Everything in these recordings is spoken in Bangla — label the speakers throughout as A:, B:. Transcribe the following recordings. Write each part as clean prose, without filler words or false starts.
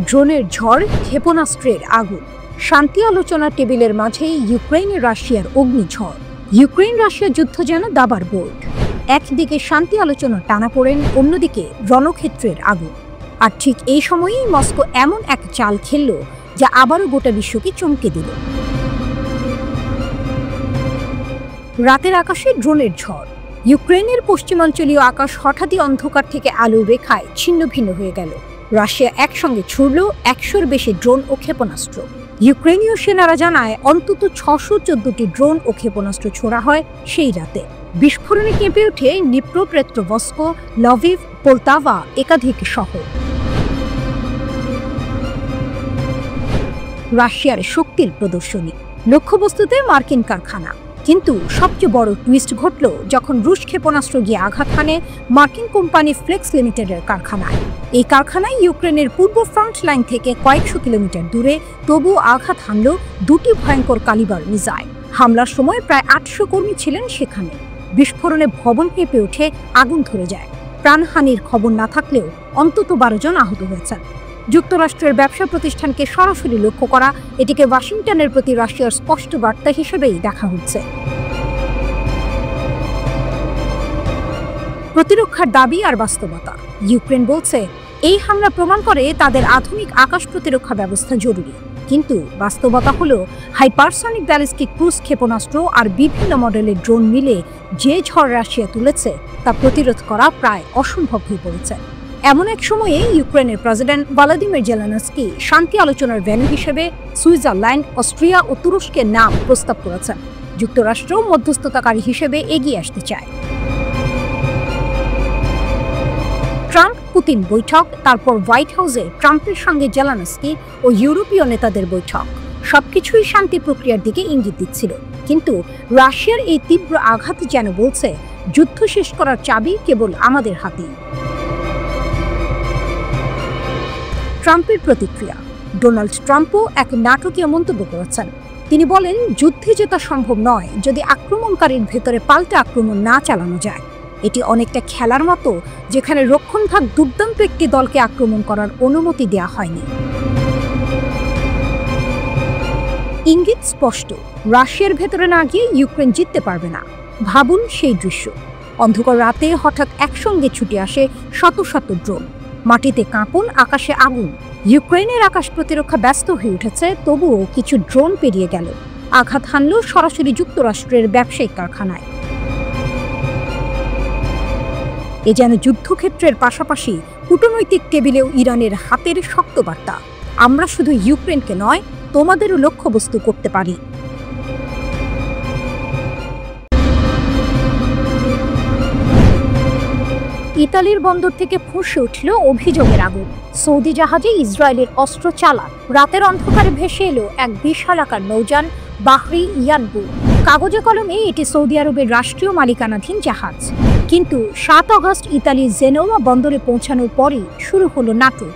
A: ড্রোনের ঝড়, ক্ষেপণাস্ত্রের আগুন, শান্তি আলোচনা টেবিলের মাঝেই ইউক্রেনে রাশিয়ার অগ্নিঝড়। ইউক্রেন রাশিয়া যুদ্ধ যেন দাবার বোর্ড। একদিকে শান্তি আলোচনা টানাপোড়েন, অন্যদিকে রণক্ষেত্রের আগুন। আর ঠিক এই সময়েই মস্কো এমন এক চাল খেলল যা আবারও গোটা বিশ্বকে চমকে দিল। রাতের আকাশে ড্রোনের ঝড়। ইউক্রেনের পশ্চিমাঞ্চলীয় আকাশ হঠাৎই অন্ধকার থেকে আলোর রেখায় ছিন্ন ভিন্ন হয়ে গেল। রাশিয়া একসঙ্গে ছুড়ল ১০০-র বেশি ড্রোন ও ক্ষেপণাস্ত্র। ইউক্রেনীয় সেনারা জানায় অন্তত ৬১৪টি ড্রোন ও ক্ষেপণাস্ত্র ছোড়া হয় সেই রাতে। বিস্ফোরণে কেঁপে ওঠে নিপ্রোপেট্রোভস্ক, লভিভ, পোলতাভা একাধিক শহর। রাশিয়ার শক্তির প্রদর্শনী, লক্ষ্যবস্তুতে মার্কিন কারখানা। কিন্তু সবচেয়ে বড় টুইস্ট ঘটল যখন রুশ ক্ষেপণাস্ত্র গিয়ে আঘাত হানে মার্কিন কোম্পানি ফ্লেক্স লিমিটেডের কারখানায়। এই কারখানায় ইউক্রেনের পূর্ব ফ্রন্ট লাইন থেকে কয়েকশো কিলোমিটার দূরে, তবুও আঘাত হানল দুটি ভয়ঙ্কর কালিবার মিসাইল। হামলার সময় প্রায় ৮০০ কর্মী ছিলেন সেখানে। বিস্ফোরণে ভবন কেঁপে ওঠে, আগুন ধরে যায়। প্রাণহানির খবর না থাকলেও অন্তত ১২ জন আহত হয়েছেন। যুক্তরাষ্ট্রের ব্যবসা প্রতিষ্ঠানকে সরাসরি লক্ষ্য করা, এটিকে ওয়াশিংটনের প্রতি রাশিয়ার স্পষ্ট বার্তা হিসেবেই দেখা হচ্ছে। প্রতিরক্ষার দাবি আর বাস্তবতা। ইউক্রেন বলছে এই হামলা প্রমাণ করে তাদের আধুনিক আকাশ প্রতিরক্ষা ব্যবস্থা জরুরি। কিন্তু বাস্তবতা হলো হাইপারসনিক ব্যালিস্টিক ক্রুজ ক্ষেপণাস্ত্র আর বিভিন্ন মডেলের ড্রোন মিলে যে ঝড় রাশিয়া তুলেছে তা প্রতিরোধ করা প্রায় অসম্ভব হয়ে পড়েছে। এমন এক সময়ে ইউক্রেনের প্রেসিডেন্ট ভলোদিমির জেলেনস্কি শান্তি আলোচনার ভেন্যু হিসেবে সুইজারল্যান্ড, অস্ট্রিয়া ও তুরস্কের নাম প্রস্তাব করেছেন। যুক্তরাষ্ট্র মধ্যস্থতাকারী হিসেবে এগিয়ে আসতে চায়। ট্রাম্প পুতিন বৈঠক, তারপর হোয়াইট হাউসে ট্রাম্পের সঙ্গে জেলেনস্কি ও ইউরোপীয় নেতাদের বৈঠক, সবকিছুই শান্তি প্রক্রিয়ার দিকে ইঙ্গিত দিচ্ছিল। কিন্তু রাশিয়ার এই তীব্র আঘাত যেন বলছে যুদ্ধ শেষ করার চাবি কেবল আমাদের হাতেই। ট্রাম্পের প্রতিক্রিয়া। ডোনাল্ড ট্রাম্পও এক নাটকীয় মন্তব্য করেছেন। তিনি বলেন, যুদ্ধে জেতা সম্ভব নয় যদি আক্রমণকারীর ভেতরে পাল্টা আক্রমণ না চালানো যায়। এটি অনেকটা খেলার মতো, যেখানে রক্ষণভাগ দুর্দান্ত একটি দলকে আক্রমণ করার অনুমতি দেওয়া হয়নি। ইঙ্গিত স্পষ্ট, রাশিয়ার ভেতরে না গিয়ে ইউক্রেন জিততে পারবে না। ভাবুন সেই দৃশ্য। অন্ধকার রাতে হঠাৎ একসঙ্গে ছুটে আসে শত শত ড্রোন। মাটিতে কাঁপন, আকাশে আগুন। ইউক্রেনের আকাশ প্রতিরক্ষা ব্যস্ত হয়ে উঠেছে, তবুও কিছু ড্রোন পেরিয়ে গেল। আঘাত হানল সরাসরি যুক্তরাষ্ট্রের ব্যবসায়িক কারখানায়। এ যেন যুদ্ধক্ষেত্রের পাশাপাশি কূটনৈতিক টেবিলেও ইরানের হাতের শক্ত বার্তা। আমরা শুধু ইউক্রেনকে নয়, তোমাদেরও লক্ষ্যবস্তু করতে পারি। ইতালির বন্দর থেকে ফুঁসে উঠল অভিযোগের আগুন। সৌদি জাহাজে ইসরায়েলের অস্ত্র চালান। রাতের অন্ধকারে ভেসে এলো এক বিশালাকার নৌযান, বাহরি ইয়ানবু। কাগজে কলমে এটি সৌদি আরবের রাষ্ট্রীয় মালিকানাধীন জাহাজ। কিন্তু ৭ আগস্ট ইতালির জেনোয়া বন্দরে পৌঁছানোর পরই শুরু হলো নাটক।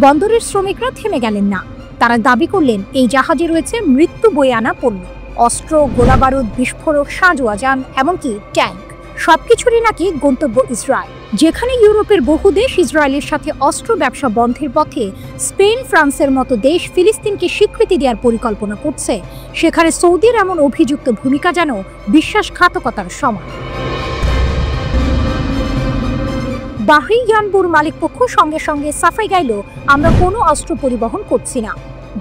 A: বন্দরের শ্রমিকরা থেমে গেলেন না। তারা দাবি করলেন এই জাহাজে রয়েছে মৃত্যু বয়ে আনা পণ্য, অস্ত্র, গোলাবারুদ, বিস্ফোরক, সাঁজোয়াজান, এমনকি ট্যাঙ্ক। সবকিছুরই নাকি গন্তব্য ইসরায়েল। যেখানে ইউরোপের বহু দেশ ইসরায়েলের সাথে অস্ত্র ব্যবসা বন্ধের পথে, স্পেন, ফ্রান্সের মতো দেশ ফিলিস্তিনকে স্বীকৃতি দেওয়ার পরিকল্পনা করছে, সেখানে সৌদির এমন অভিযুক্ত ভূমিকা যেন বিশ্বাসঘাতকতার সমান। বাহরি ইয়ানবুর মালিকপক্ষ সঙ্গে সঙ্গে সাফাই গাইল, আমরা কোনো অস্ত্র পরিবহন করছি না।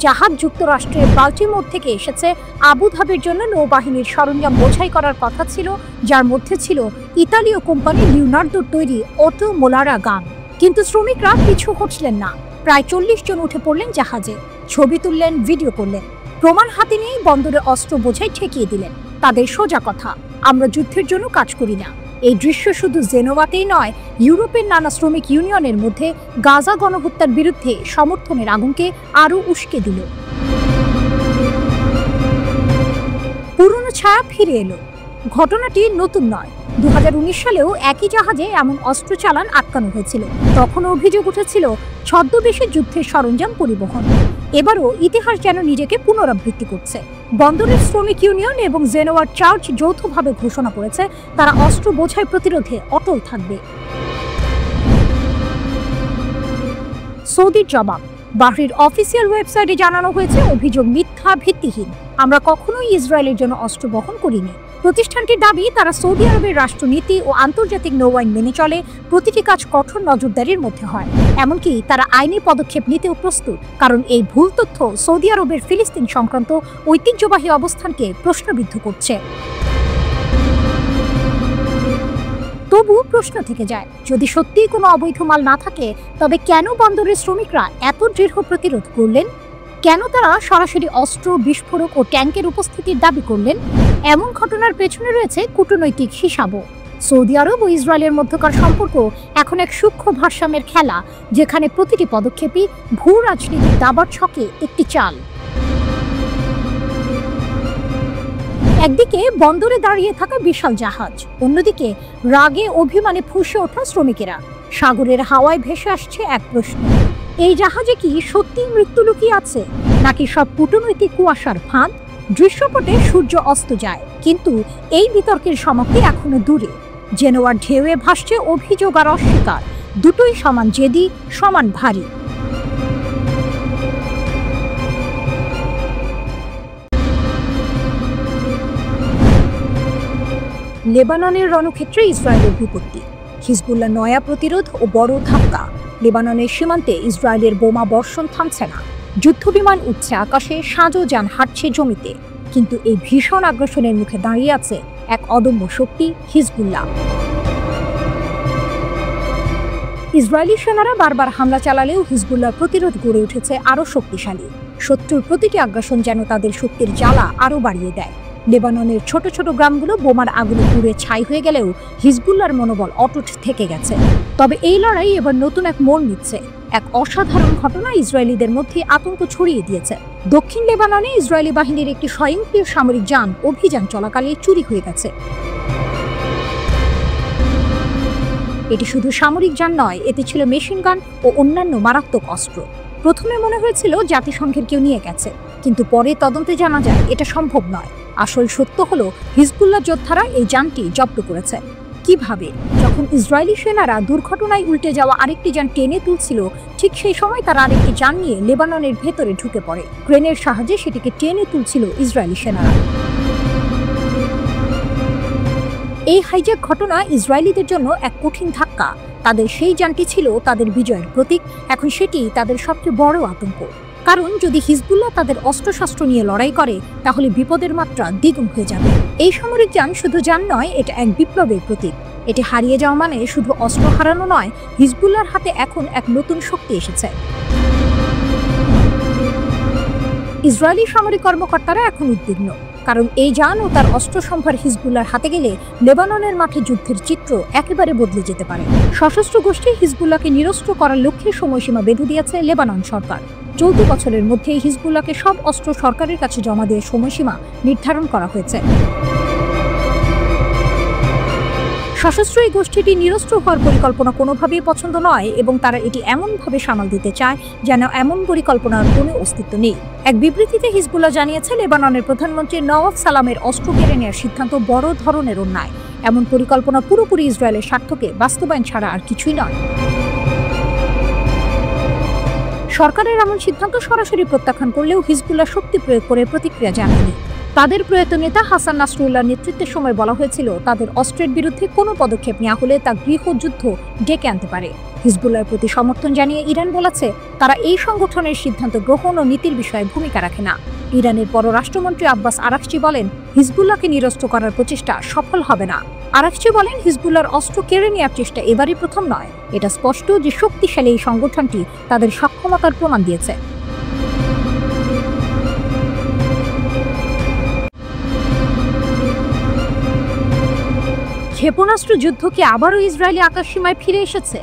A: জাহাজ যুক্তরাষ্ট্রের বাল্টিমোর থেকে এসেছে। আবুধাবির জন্য নৌবাহিনীর সরঞ্জাম বোঝাই করার কথা ছিল, যার মধ্যে ছিল ইতালীয় কোম্পানি লিওনার্দোর তৈরি অটো মোলারা গান। কিন্তু শ্রমিকরা পিছু হটলেন না। প্রায় ৪০ জন উঠে পড়লেন জাহাজে, ছবি তুললেন, ভিডিও করলেন। প্রমাণ হাতে নিয়েই বন্দরে অস্ত্র বোঝাই ঠেকিয়ে দিলেন। তাদের সোজা কথা, আমরা যুদ্ধের জন্য কাজ করি না। এই দৃশ্য শুধু জেনোয়াতেই নয়, ইউরোপের নানা শ্রমিক ইউনিয়নের মধ্যে গাজা গণহত্যার বিরুদ্ধে সমর্থনের আগুনকে আরও উস্কে দিল। পুরনো ছায়া ফিরে এলো। ঘটনাটি নতুন নয়। ২০১৯ সালেও একই জাহাজে এমন অস্ত্র চালান আটকানো হয়েছিল। তখন অভিযোগ উঠেছিল ছদ্মবেশে যুদ্ধের সরঞ্জাম পরিবহন। এবারও ইতিহাস যেন নিজেকে পুনরাবৃত্তি করছে। বন্দরের শ্রমিক ইউনিয়ন এবং জেনোয়ার চার্চ যৌথভাবে ঘোষণা করেছে তারা অস্ত্র বোঝাই প্রতিরোধে অটল থাকবে। সৌদির জবাব। বাহরির অফিসিয়াল ওয়েবসাইটে জানানো হয়েছে অভিযোগ মিথ্যা, ভিত্তিহীন। আমরা কখনোই ইসরায়েলের জন্য অস্ত্র বহন করিনি। প্রতিষ্ঠানটির দাবি, তারা সৌদি আরবের রাষ্ট্রনীতি ও আন্তর্জাতিক নৌ আইন মেনে চলে, প্রতিটি কাজ কঠোর নজরদারির মধ্যে হয়। এমনকি তারা আইনি পদক্ষেপ নিতেও প্রস্তুত, কারণ এই ভুল তথ্য সৌদি আরবের ফিলিস্তিন সংক্রান্ত ঐতিহ্যবাহী অবস্থানকে প্রশ্নবিদ্ধ করছে। তবু প্রশ্ন থেকে যায়, যদি সত্যিই কোনো অবৈধ মাল না থাকে, তবে কেন বন্দরের শ্রমিকরা এত দৃঢ় প্রতিরোধ করলেন? কেন তারা সরাসরি অস্ত্র, বিস্ফোরক ও ট্যাঙ্কের উপস্থিতির দাবি করলেন? এমন ঘটনার পেছনে রয়েছে কূটনৈতিক হিসাবও। সৌদি আরব ও ইসরায়েলের মধ্যকার সম্পর্ক এখন এক সূক্ষ্ম ভারসাম্যের খেলা, যেখানে প্রতিটি পদক্ষেপই ভূ রাজনীতির দাবার ছকে একটি চাল। একদিকে বন্দরে দাঁড়িয়ে থাকা বিশাল জাহাজ, অন্যদিকে রাগে অভিমানে ফুঁসে ওঠা শ্রমিকেরা। সাগরের হাওয়ায় ভেসে আসছে এক প্রশ্ন, এই জাহাজে কি সত্যি মৃত্যু লুকিয়ে আছে, নাকি সব কূটনৈতিক কুয়াশার ফাঁদ? দৃশ্যপটে সূর্য অস্ত যায়, কিন্তু এই বিতর্কের সমাপ্তি এখনো দূরে। জেনোয়ার ঢেউয়ে ভাসছে অভিযোগ আর অস্বীকার, দুটোই সমান জেদি, সমান ভারী। লেবাননের রণক্ষেত্রে ইসরায়েলের বিপত্তি, হিজবুল্লাহ নয়া প্রতিরোধ ও বড় ধাক্কা। লেবাননের সীমান্তে ইসরায়েলের বোমা বর্ষণ থামছে না, যুদ্ধবিমান উঠছে আকাশে, সাজো যান হাঁটছে জমিতে। কিন্তু এই ভীষণ আগ্রাসনের মুখে দাঁড়িয়ে আছে এক অদম্য শক্তি, হিজবুল্লাহ। ইসরায়েলি সেনারা বারবার হামলা চালালেও হিজবুল্লাহর প্রতিরোধ গড়ে উঠেছে আরও শক্তিশালী। শত্রুর প্রতিটি আগ্রাসন যেন তাদের শক্তির জ্বালা আরও বাড়িয়ে দেয়। লেবাননের ছোট ছোট গ্রামগুলো বোমার আগুনে পুড়ে ছাই হয়ে গেলেও হিজবুল্লাহর মনোবল অটুট থেকে গেছে। তবে এই লড়াই এবার নতুন এক মোড় নিচ্ছে। এক অসাধারণ ঘটনা ইসরায়েলিদের মধ্যে আতঙ্ক ছড়িয়ে দিয়েছে। দক্ষিণ লেবাননে ইসরায়েলি বাহিনীর একটি স্বয়ংক্রিয় সামরিক যান অভিযান চলাকালে চুরি হয়ে গেছে। এটি শুধু সামরিক যান নয়, এতে ছিল মেশিন গান ও অন্যান্য মারাত্মক অস্ত্র। প্রথমে মনে হয়েছিল জাতিসংঘের কেউ নিয়ে গেছে, কিন্তু পরে তদন্তে জানা যায় এটা সম্ভব নয়। আসল সত্য হলো হিজবুল্লাহ যোদ্ধারা এই যানটি জব্দ করেছে। কিভাবে? যখন ইসরায়েলি সেনারা দুর্ঘটনায় উল্টে যাওয়া আরেকটি যান টেনে তুলছিল, ঠিক সেই সময় তারা আরেকটি যান নিয়ে লেবাননের ভেতরে ঢুকে পড়ে। ক্রেনের সাহায্যে সেটিকে টেনে তুলছিল ইসরায়েলি সেনারা। এই হাইজ্যাক ঘটনা ইসরায়েলিদের জন্য এক কঠিন ধাক্কা। তাদের সেই যানটি ছিল তাদের বিজয়ের প্রতীক, এখন সেটি তাদের সবচেয়ে বড় আতঙ্ক। কারণ যদি হিজবুল্লাহ তাদের অস্ত্রশস্ত্র নিয়ে লড়াই করে, তাহলে বিপদের মাত্রা দ্বিগুণ হয়ে যাবে। এই সামরিক যান শুধু যান নয়, এটা এক বিপ্লবের প্রতীক। এটি হারিয়ে যাওয়া মানে শুধু অস্ত্র হারানো নয়, হিজবুল্লাহর হাতে এখন এক নতুন শক্তি এসেছে। ইসরায়েলি সামরিক কর্মকর্তারা এখন উদ্বিগ্ন, কারণ এই যান ও তার অস্ত্র সম্ভার হিজবুল্লাহর হাতে গেলে লেবাননের মাঠে যুদ্ধের চিত্র একেবারে বদলে যেতে পারে। সশস্ত্র গোষ্ঠী হিজবুল্লাহকে নিরস্ত্র করার লক্ষ্যে সময়সীমা বেঁধে দিয়েছে লেবানন সরকার। চলতি বছরের মধ্যেই হিজবুল্লাহকে সব অস্ত্র সরকারের কাছে জমা দিয়ে সময়সীমা নির্ধারণ করা হয়েছে। সশস্ত্র এই গোষ্ঠীটি নিরস্ত্র হওয়ার পরিকল্পনা কোনোভাবেই পছন্দ নয়, এবং তারা এটি এমনভাবে সামাল দিতে চায় যেন এমন পরিকল্পনার কোনো অস্তিত্ব নেই। এক বিবৃতিতে হিজবুল্লাহ জানিয়েছে, লেবাননের প্রধানমন্ত্রী নওয়াফ সালামের অস্ত্র কেড়ে নেওয়ার সিদ্ধান্ত বড় ধরনের অন্যায়। এমন পরিকল্পনা পুরোপুরি ইসরায়েলের স্বার্থকে বাস্তবায়ন ছাড়া আর কিছুই নয়। সরকারের এমন সিদ্ধান্ত সরাসরি প্রত্যাখ্যান করলেও হিজবুল্লাহ শক্তি প্রয়োগ করে প্রতিক্রিয়া জানায়নি। তাদের প্রয়াত নেতা হাসান নাসরুল্লাহর নেতৃত্বের সময় বলা হয়েছিল, তাদের অস্ত্রের বিরুদ্ধে কোনো পদক্ষেপ নেওয়া হলে তা গৃহযুদ্ধ ডেকে আনতে পারে। হিজবুল্লাহর প্রতি সমর্থন জানিয়ে ইরান বলেছে, তারা এই সংগঠনের সিদ্ধান্ত গ্রহণ ও নীতির বিষয়ে ভূমিকা রাখে না। ইরানের পররাষ্ট্রমন্ত্রী আব্বাস আরাকচি বলেন, হিজবুল্লাহকে নিরস্ত্র করার প্রচেষ্টা সফল হবে না। আরাকচি বলেন, হিজবুল্লাহর অস্ত্র কেড়ে নেওয়ার চেষ্টা এবারই প্রথম নয়। এটা স্পষ্ট যে শক্তিশালী এই সংগঠনটি তাদের সক্ষমতার প্রমাণ দিয়েছে। ক্ষেপণাস্ত্র যুদ্ধ কি আবারও ইসরায়েলি আকাশসীমায় ফিরে এসেছে?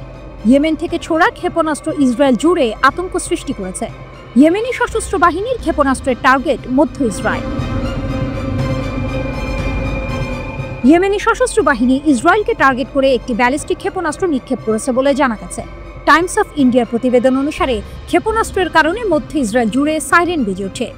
A: ইয়েমেন থেকে ছোড়া ক্ষেপণাস্ত্র ইসরায়েল জুড়ে আতঙ্ক সৃষ্টি করেছে। ইয়েমেনি সশস্ত্র বাহিনীর ক্ষেপণাস্ত্রের টার্গেট মধ্য ইসরায়েল। ইয়েমেনি সশস্ত্র বাহিনী ইসরায়েলকে টার্গেট করে একটি ব্যালিস্টিক ক্ষেপণাস্ত্র নিক্ষেপ করেছে বলে জানা গেছে। টাইমস অফ ইন্ডিয়ার প্রতিবেদন অনুসারে ক্ষেপণাস্ত্রের কারণে মধ্য ইসরায়েল জুড়ে সাইরেন বেজে ওঠে।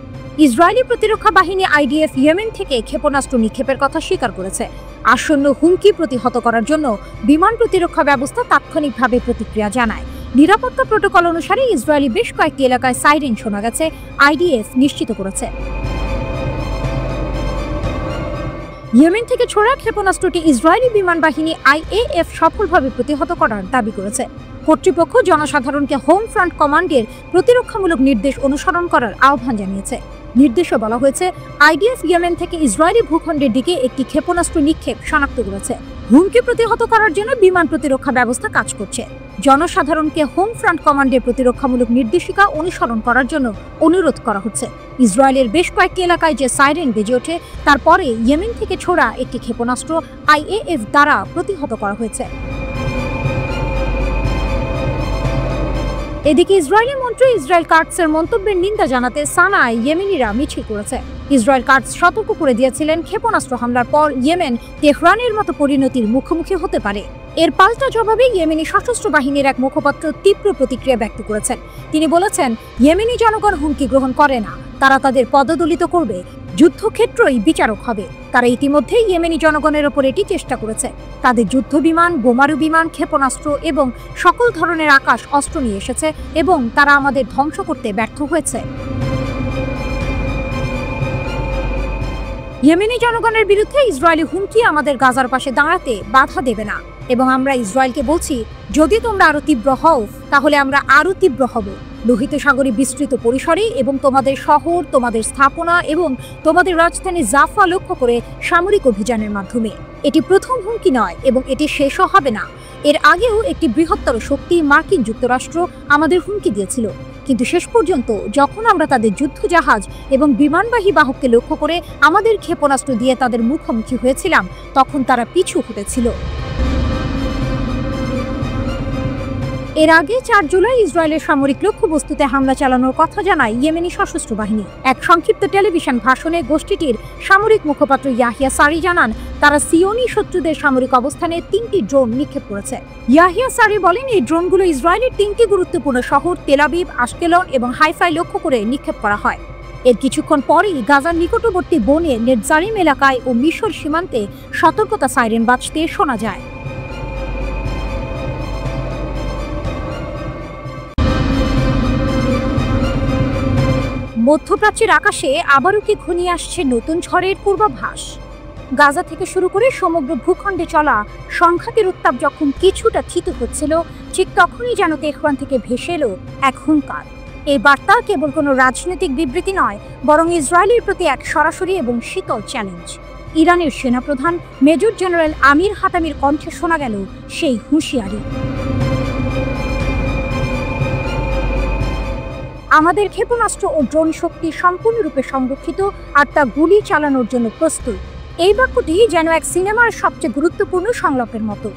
A: ইসরায়েলি প্রতিরক্ষা বাহিনী আইডিএফ ইয়েমেন থেকে ক্ষেপণাস্ত্র নিক্ষেপের কথা স্বীকার করেছে। আসন্ন হুমকি প্রতিহত করার জন্য বিমান প্রতিরক্ষা ব্যবস্থা তাৎক্ষণিকভাবে প্রতিক্রিয়া জানায়। নিরাপত্তা প্রোটোকল অনুসারে ইসরায়েলি বেশ কয়েকটি এলাকায় সাইরেন শোনা গেছে, আইডিএফ নিশ্চিত করেছে। ইয়েমেন থেকে ছোড়া ক্ষেপণাস্ত্রটি ইসরায়েলি বিমান বাহিনী আইএএফ সফলভাবে প্রতিহত করার দাবি করেছে। কর্তৃপক্ষ জনসাধারণকে হোম ফ্রন্ট কমান্ডের প্রতিরক্ষামূলক নির্দেশ অনুসরণ করার আহ্বান জানিয়েছে। নির্দেশে বলা হয়েছে, আইডিএফ ইয়েমেন থেকে ইসরায়েলি ভূখণ্ডের দিকে একটি ক্ষেপণাস্ত্র নিক্ষেপ শনাক্ত করেছে। হুমকি প্রতিহত করার জন্য বিমান প্রতিরক্ষা ব্যবস্থা কাজ করছে। জনসাধারণকে হোম ফ্রন্ট কমান্ডের প্রতিরক্ষামূলক নির্দেশিকা অনুসরণ করার জন্য অনুরোধ করা হচ্ছে। ইসরায়েলের বেশ কয়েকটি এলাকায় যে সাইরেন বেজে ওঠে, তারপরে ইয়েমেন থেকে ছোড়া একটি ক্ষেপণাস্ত্র আইএএফ দ্বারা প্রতিহত করা হয়েছে। এদিকে ইসরায়েলি মন্ত্রী ইসরায়েল কাটসের মন্তব্যের নিন্দা জানাতে সানায় ইয়েমেনিরা মিছিল করেছে। ইসরায়েল কাটস সতর্ক করে দিয়েছিলেন, ক্ষেপণাস্ত্র হামলার পর ইয়েমেন তেহরানের মতো পরিণতির মুখোমুখি হতে পারে। এর পাল্টা জবাবে ইয়েমেনি সশস্ত্র বাহিনীর এক মুখপাত্র তীব্র প্রতিক্রিয়া ব্যক্ত করেছেন। তিনি বলেছেন, ইয়েমেনি জনগণ হুমকি গ্রহণ করে না, তারা তাদের পদদলিত করবে, যুদ্ধক্ষেত্রই বিচারক হবে। তারা ইতিমধ্যেই ইয়েমেনি জনগণের ওপর এটি চেষ্টা করেছে। তাদের যুদ্ধ বিমান, বোমারু বিমান, ক্ষেপণাস্ত্র এবং সকল ধরনের আকাশ অস্ত্র নিয়ে এসেছে এবং তারা আমাদের ধ্বংস করতে ব্যর্থ হয়েছে। ইয়েমেনি জনগণের বিরুদ্ধে ইসরায়েলি হুমকি আমাদের গাজার পাশে দাঁড়াতে বাধা দেবে না এবং আমরা ইসরায়েলকে বলছি, যদি তোমরা আরো তীব্র হও তাহলে আমরা আরো তীব্র হব, লোহিত সাগরে বিস্তৃত পরিসরে এবং তোমাদের শহর, তোমাদের স্থাপনা এবং তোমাদের রাজধানী জাফা লক্ষ্য করে সামরিক অভিযানের মাধ্যমে। এটি প্রথম হুমকি নয় এবং এটি শেষও হবে না। এর আগেও একটি বৃহত্তর শক্তি মার্কিন যুক্তরাষ্ট্র আমাদের হুমকি দিয়েছিল, কিন্তু শেষ পর্যন্ত যখন আমরা তাদের যুদ্ধজাহাজ এবং বিমানবাহী বাহককে লক্ষ্য করে আমাদের ক্ষেপণাস্ত্র দিয়ে তাদের মুখোমুখি হয়েছিলাম, তখন তারা পিছু হটেছিল। এর আগে 4 জুলাই ইসরায়েলের সামরিক লক্ষ্যবস্তুতে হামলা চালানোর কথা জানায় ইয়েমেনি সশস্ত্র বাহিনী। এক সংক্ষিপ্ত টেলিভিশন ভাষণে গোষ্ঠীটির সামরিক মুখপাত্র ইয়াহিয়া সারি জানান, তারা সিওনি শত্রুদের সামরিক অবস্থানে 3টি ড্রোন নিক্ষেপ করেছে। ইয়াহিয়া সারি বলেন, এই ড্রোনগুলো ইসরায়েলের 3টি গুরুত্বপূর্ণ শহর তেল আবিব, আশকেলন এবং হাইফাই লক্ষ্য করে নিক্ষেপ করা হয়। এর কিছুক্ষণ পরেই গাজার নিকটবর্তী বনে নেটজারিম এলাকায় ও মিশর সীমান্তে সতর্কতা সাইরেন বাজতে শোনা যায়। মধ্যপ্রাচ্যের আকাশে আবারও কি ঘনিয়ে আসছে নতুন ঝড়ের পূর্বাভাস? গাজা থেকে শুরু করে সমগ্র ভূখণ্ডে চলা সংঘাতের উত্তাপ যখন কিছুটা থিত হচ্ছিল, ঠিক তখনই যেন তেহরান থেকে ভেসে এলো এক হুঙ্কার। এই বার্তা কেবল কোনো রাজনৈতিক বিবৃতি নয়, বরং ইসরায়েলের প্রতি এক সরাসরি এবং শীতল চ্যালেঞ্জ। ইরানের সেনাপ্রধান মেজর জেনারেল আমির হাতামির কণ্ঠে শোনা গেল সেই হুঁশিয়ারি, আমাদের ক্ষেপণাস্ত্র ও ড্রোন শক্তি সম্পূর্ণরূপে সংরক্ষিত আর তা গুলি চালানোর জন্য প্রস্তুত। এই বাক্যটি যেন এক সিনেমার সবচেয়ে গুরুত্বপূর্ণ সংলাপের মতো।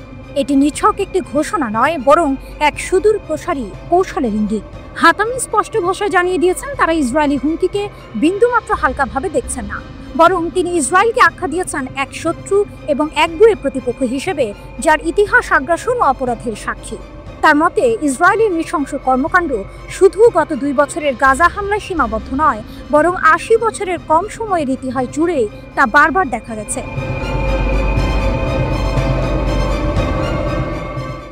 A: এটি নিছক একটি ঘোষণা নয়, বরং এক সুদূর প্রসারী কৌশলের ইঙ্গিত। হাতামি স্পষ্ট ভাষায় জানিয়ে দিয়েছেন, তারা ইসরায়েলি হুমকিকে বিন্দুমাত্র হালকাভাবে দেখছেন না, বরং তিনি ইসরায়েলকে আখ্যা দিয়েছেন এক শত্রু এবং একগুঁয়ে প্রতিপক্ষ হিসেবে, যার ইতিহাস আগ্রাসন ও অপরাধের সাক্ষী। তার মতে, ইসরায়েলের নৃশংস কর্মকাণ্ড শুধু গত 2 বছরের গাজা হামলায় সীমাবদ্ধ নয়, বরং 80 বছরের কম সময়ের ইতিহাস জুড়ে তা বারবার দেখা গেছে।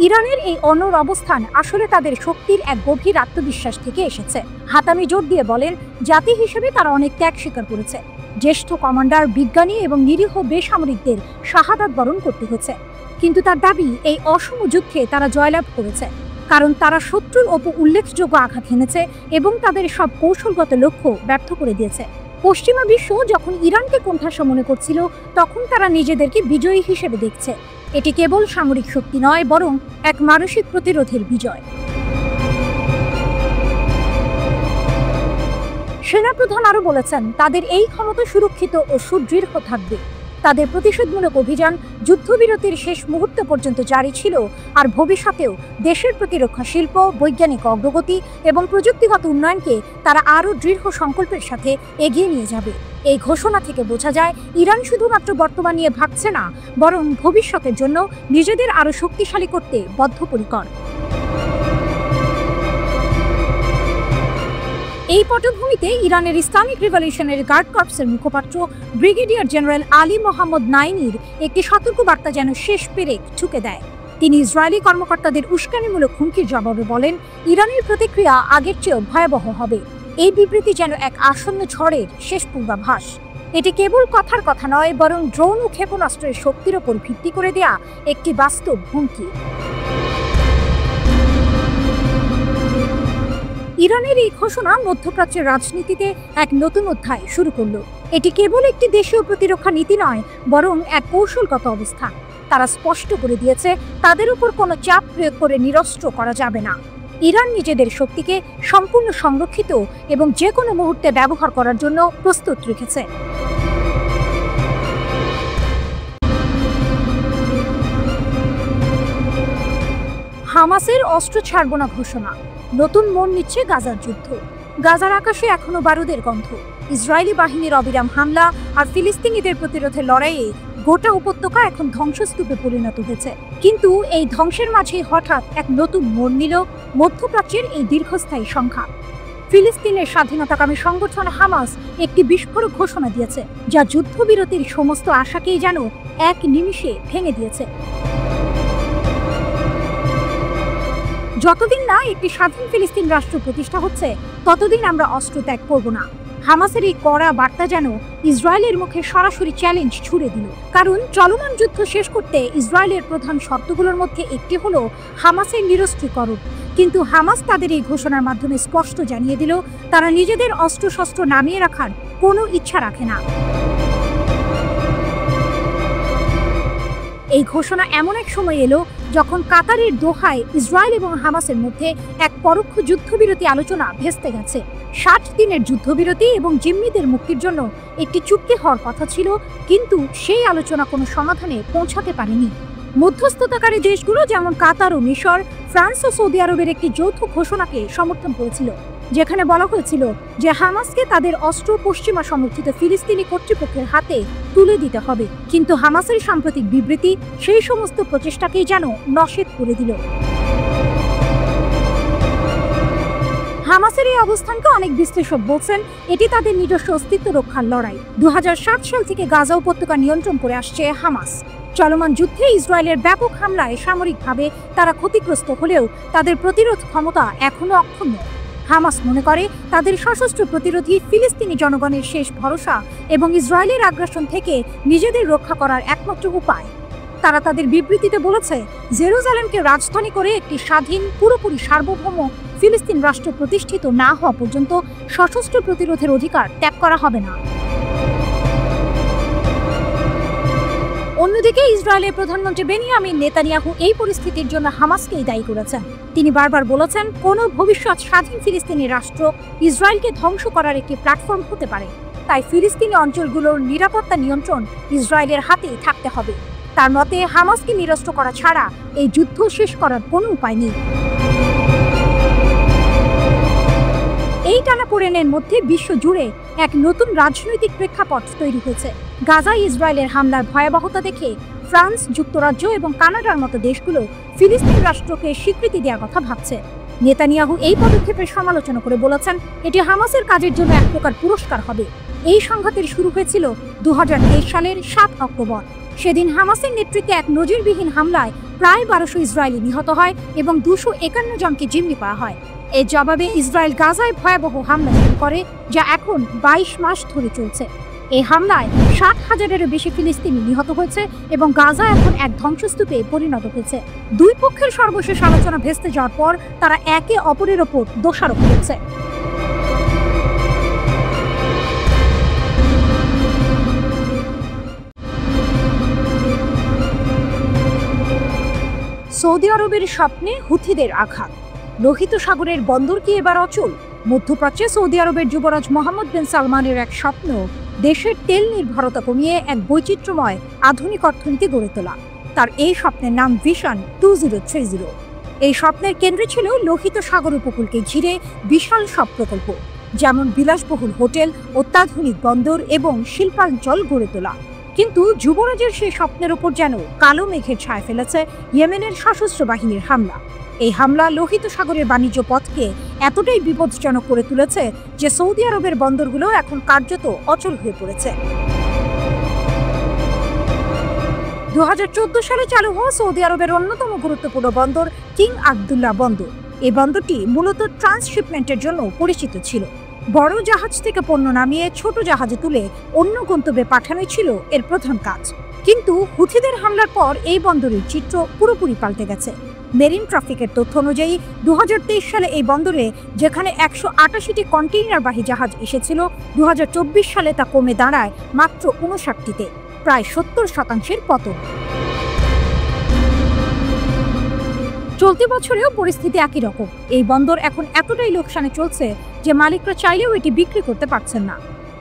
A: ইরানের এই অনড় অবস্থান আসলে তাদের শক্তির এক গভীর আত্মবিশ্বাস থেকে এসেছে। হাতামি জোর দিয়ে বলেন, জাতি হিসেবে তারা অনেক ত্যাগ স্বীকার করেছে। জ্যেষ্ঠ কমান্ডার, বিজ্ঞানী এবং নিরীহ বেসামরিকদের শাহাদাত বরণ করতে হয়েছে, কিন্তু তার দাবি, এই অসম যুদ্ধে তারা জয়লাভ করেছে, কারণ তারা শত্রুর ওপর উল্লেখযোগ্য আঘাত হেনেছে এবং তাদের সব কৌশলগত লক্ষ্য ব্যর্থ করে দিয়েছে। পশ্চিমা বিশ্ব যখন ইরানকে কোণঠাসা মনে করছিল, তখন তারা নিজেদেরকে বিজয়ী হিসেবে দেখছে। এটি কেবল সামরিক শক্তি নয়, বরং এক মানসিক প্রতিরোধের বিজয়। সেনাপ্রধান আরও বলেছেন, তাদের এই ক্ষমতা সুরক্ষিত ও সুদৃঢ় থাকবে। তাদের প্রতিশোধমূলক অভিযান যুদ্ধবিরতির শেষ মুহূর্ত পর্যন্ত জারি ছিল, আর ভবিষ্যতেও দেশের প্রতিরক্ষা শিল্প, বৈজ্ঞানিক অগ্রগতি এবং প্রযুক্তিগত উন্নয়নকে তারা আরও দৃঢ় সংকল্পের সাথে এগিয়ে নিয়ে যাবে। এই ঘোষণা থেকে বোঝা যায়, ইরান শুধুমাত্র বর্তমান নিয়ে ভাবছে না, বরং ভবিষ্যতের জন্য নিজেদের আরও শক্তিশালী করতে বদ্ধপরিকর। এই পটভূমিতে ইরানের ইসলামিক রিভলিউশনারি গার্ড কর্পসের মুখপাত্র ব্রিগেডিয়ার জেনারেল আলী মোহাম্মদ নাইনির একটি সতর্কবার্তা যেন শেষ পেরেক ঠুকে দেয়। তিনি ইসরায়েলি কর্মকর্তাদের উস্কানিমূলক হুমকির জবাবে বলেন, ইরানের প্রতিক্রিয়া আগের চেয়েও ভয়াবহ হবে। এই বিবৃতি যেন এক আসন্ন ঝড়ের শেষ পূর্বাভাস। এটি কেবল কথার কথা নয়, বরং ড্রোন ও ক্ষেপণাস্ত্রের শক্তির ওপর ভিত্তি করে দেয়া একটি বাস্তব হুমকি। ইরানের এই ঘোষণা মধ্যপ্রাচ্যের রাজনীতিতে এক নতুন অধ্যায় শুরু করল। এটি কেবল একটি দেশীয় প্রতিরক্ষা নীতি নয়, বরং এক কৌশলগত অবস্থান। তারা স্পষ্ট করে দিয়েছে, তাদের উপর কোনো চাপ প্রয়োগ করে নিরস্ত্র করা যাবে না। ইরান নিজেদের শক্তিকে সম্পূর্ণ সংরক্ষিত এবং যে কোনো মুহূর্তে ব্যবহার করার জন্য প্রস্তুত রেখেছে। হামাসের অস্ত্র ছাড়ব না ঘোষণা, নতুন মোড় নিচ্ছে গাজার যুদ্ধ। গাজার আকাশে এখনো বারুদের গন্ধ। ইসরায়েলি বাহিনীর অবিরাম হামলা আর ফিলিস্তিনিদের প্রতিরোধের লড়াইয়ে গোটা উপত্যকা এখন ধ্বংসস্তূপে পরিণত হয়েছে। কিন্তু এই ধ্বংসের মাঝে হঠাৎ এক নতুন মোড় নিল মধ্যপ্রাচ্যের এই দীর্ঘস্থায়ী সংখ্যা। ফিলিস্তিনের স্বাধীনতাকামী সংগঠন হামাস একটি বিস্ফোরক ঘোষণা দিয়েছে, যা যুদ্ধবিরতির সমস্ত আশাকেই যেন এক নিমিষে ভেঙে দিয়েছে। যতদিন না একটি স্বাধীন ফিলিস্তিন রাষ্ট্র প্রতিষ্ঠা হচ্ছে, ততদিন আমরা অস্ত্র ত্যাগ করব না। হামাসের এই কড়া বার্তা যেন ইসরায়েলের মুখে সরাসরি চ্যালেঞ্জ ছুড়ে দিল। কারণ চলমান যুদ্ধ শেষ করতে ইসরায়েলের প্রধান শর্তগুলোর মধ্যে একটি হলো হামাসের নিরস্ত্রীকরণ। কিন্তু হামাস তাদের এই ঘোষণার মাধ্যমে স্পষ্ট জানিয়ে দিল, তারা নিজেদের অস্ত্রশস্ত্র নামিয়ে রাখার কোনো ইচ্ছা রাখে না। এই ঘোষণা এমন এক সময় এলো যখন কাতারের দোহায় ইসরায়েল এবং হামাসের মধ্যে এক পরোক্ষ যুদ্ধবিরতি আলোচনা ভেস্তে গেছে। 60 দিনের যুদ্ধবিরতি এবং জিম্মিদের মুক্তির জন্য একটি চুক্তি হওয়ার কথা ছিল, কিন্তু সেই আলোচনা কোনো সমাধানে পৌঁছাতে পারেনি। মধ্যস্থতাকারী দেশগুলো যেমন কাতার ও মিশর, ফ্রান্স ও সৌদি আরবের একটি যৌথ ঘোষণাকে সমর্থন করেছিল, যেখানে বলা হয়েছিল যে হামাসকে তাদের অস্ত্র পশ্চিমা সমর্থিত ফিলিস্তিনি কর্তৃপক্ষের হাতে তুলে দিতে হবে। কিন্তু হামাসের সাম্প্রতিক বিবৃতি সেই সমস্ত প্রচেষ্টাকেই যেন নস্যাৎ করে দিল। হামাসের এই অবস্থানকে অনেক বিশ্লেষক বলছেন, এটি তাদের নিজস্ব অস্তিত্ব রক্ষার লড়াই। 2007 সাল থেকে গাজা উপত্যকা নিয়ন্ত্রণ করে আসছে হামাস। চলমান যুদ্ধে ইসরায়েলের ব্যাপক হামলায় সামরিকভাবে তারা ক্ষতিগ্রস্ত হলেও তাদের প্রতিরোধ ক্ষমতা এখনো অক্ষুণ্ণ। হামাস মনে করে তাদের সশস্ত্র প্রতিরোধী ফিলিস্তিনি জনগণের শেষ ভরসা এবং ইসরায়েলের আগ্রাসন থেকে নিজেদের রক্ষা করার একমাত্র উপায়। তারা তাদের বিবৃতিতে বলেছে, জেরুজালেমকে রাজধানী করে একটি স্বাধীন, পুরোপুরি সার্বভৌম ফিলিস্তিন রাষ্ট্র প্রতিষ্ঠিত না হওয়া পর্যন্ত সশস্ত্র প্রতিরোধের অধিকার ত্যাগ করা হবে না। অন্যদিকে ইসরায়েলের প্রধানমন্ত্রী বেনিয়ামিন নেতানিয়াহু এই পরিস্থিতির জন্য হামাসকেই দায়ী করেছেন। তিনি বারবার বলেছেন, কোনো ভবিষ্যৎ স্বাধীন ফিলিস্তিনি রাষ্ট্র ইসরায়েলকে ধ্বংস করার একটি প্ল্যাটফর্ম হতে পারে। তাই ফিলিস্তিনি অঞ্চলগুলোর নিরাপত্তা নিয়ন্ত্রণ ইসরায়েলের হাতেই থাকতে হবে। তার মতে, হামাসকে নিরস্ত্র করা ছাড়া এই যুদ্ধ শেষ করার কোনো উপায় নেই। এই টানাপোড়েনের মধ্যে বিশ্ব জুড়ে এক নতুন রাজনৈতিক প্রেক্ষাপট তৈরি হয়েছে। গাজায় ইসরায়েলের হামলার ভয়াবহতা দেখে ফ্রান্স, যুক্তরাজ্য এবং কানাডার মতো দেশগুলো ফিলিস্তিন রাষ্ট্রকে স্বীকৃতি দেওয়ার কথা ভাবছে। নেতানিয়াহু এই পদক্ষেপের সমালোচনা করে বলেছেন, এটি হামাসের কাজের জন্য এক প্রকার পুরস্কার হবে। এই সংঘাতের শুরু হয়েছিল 2023 সালের 7 অক্টোবর। সেদিন হামাসের নেতৃত্বে এক নজিরবিহীন হামলায় প্রায় 1200 ইসরায়েলি নিহত হয় এবং 251 জনকে জিম্মি করা হয়। এর জবাবে ইসরায়েল গাজায় ভয়াবহ হামলা শুরু করে, যা এখন 22 মাস ধরে চলছে। এই হামলায় 60,000-এরও বেশি ফিলিস্তিনি নিহত হয়েছে এবং গাজা এখন এক ধ্বংসস্তূপে পরিণত হয়েছে। দুই পক্ষের সর্বশেষ আলোচনা ভেস্তে যাওয়ার পর তারা একে অপরের ওপর দোষারোপ করছে। সৌদি আরবের স্বপ্নে হুথিদের আঘাত। লোহিত সাগরের বন্দর কি এবার অচল? মধ্যপ্রাচ্যে সৌদি আরবের যুবরাজ মোহাম্মদ বিন সালমানের এক স্বপ্ন দেশের তেল নির্ভরতা কমিয়ে এক বৈচিত্র্যময় আধুনিক অর্থনীতি গড়ে তোলা। তার এই স্বপ্নের নাম ভিশন 2030। এই স্বপ্নের কেন্দ্রে ছিল লোহিত সাগর উপকূলকে ঘিরে বিশাল সব প্রকল্প, যেমন বিলাসবহুল হোটেল, অত্যাধুনিক বন্দর এবং শিল্পাঞ্চল গড়ে তোলা। কিন্তু যুবরাজের সেই স্বপ্নের উপর যেন কালো মেঘের ছায়া ফেলেছে ইয়েমেনের সশস্ত্র বাহিনীর হামলা। এই হামলা লোহিত সাগরের বাণিজ্য পথকে এতটাই বিপজ্জনক করে তুলেছে যে সৌদি আরবের বন্দরগুলো এখন কার্যত অচল হয়ে পড়েছে। 2014 সালে চালু হওয়া সৌদি আরবের অন্যতম গুরুত্বপূর্ণ বন্দর কিং আবদুল্লাহ বন্দর। এই বন্দরটি মূলত ট্রান্সশিপমেন্টের জন্য পরিচিত ছিল। বড় জাহাজ থেকে পণ্য নামিয়ে ছোট জাহাজে তুলে অন্য গন্তব্যে পাঠানোই ছিল এর প্রধান কাজ। কিন্তু হুথিদের হামলার পর এই বন্দরের চিত্র পুরোপুরি পাল্টে গেছে। মেরিন ট্রাফিকের তথ্য অনুযায়ী 2023 সালে এই বন্দরে যেখানে 188টি কন্টেইনারবাহী জাহাজ এসেছিল, 2024 সালে তা কমে দাঁড়ায় মাত্র 59টিতে, প্রায় 70% পতন। চলতি বছরেও পরিস্থিতি একই রকম। এই বন্দর এখন এতটাই লোকসানে চলছে যে মালিকরা চাইলেও এটি বিক্রি করতে পারছেন না।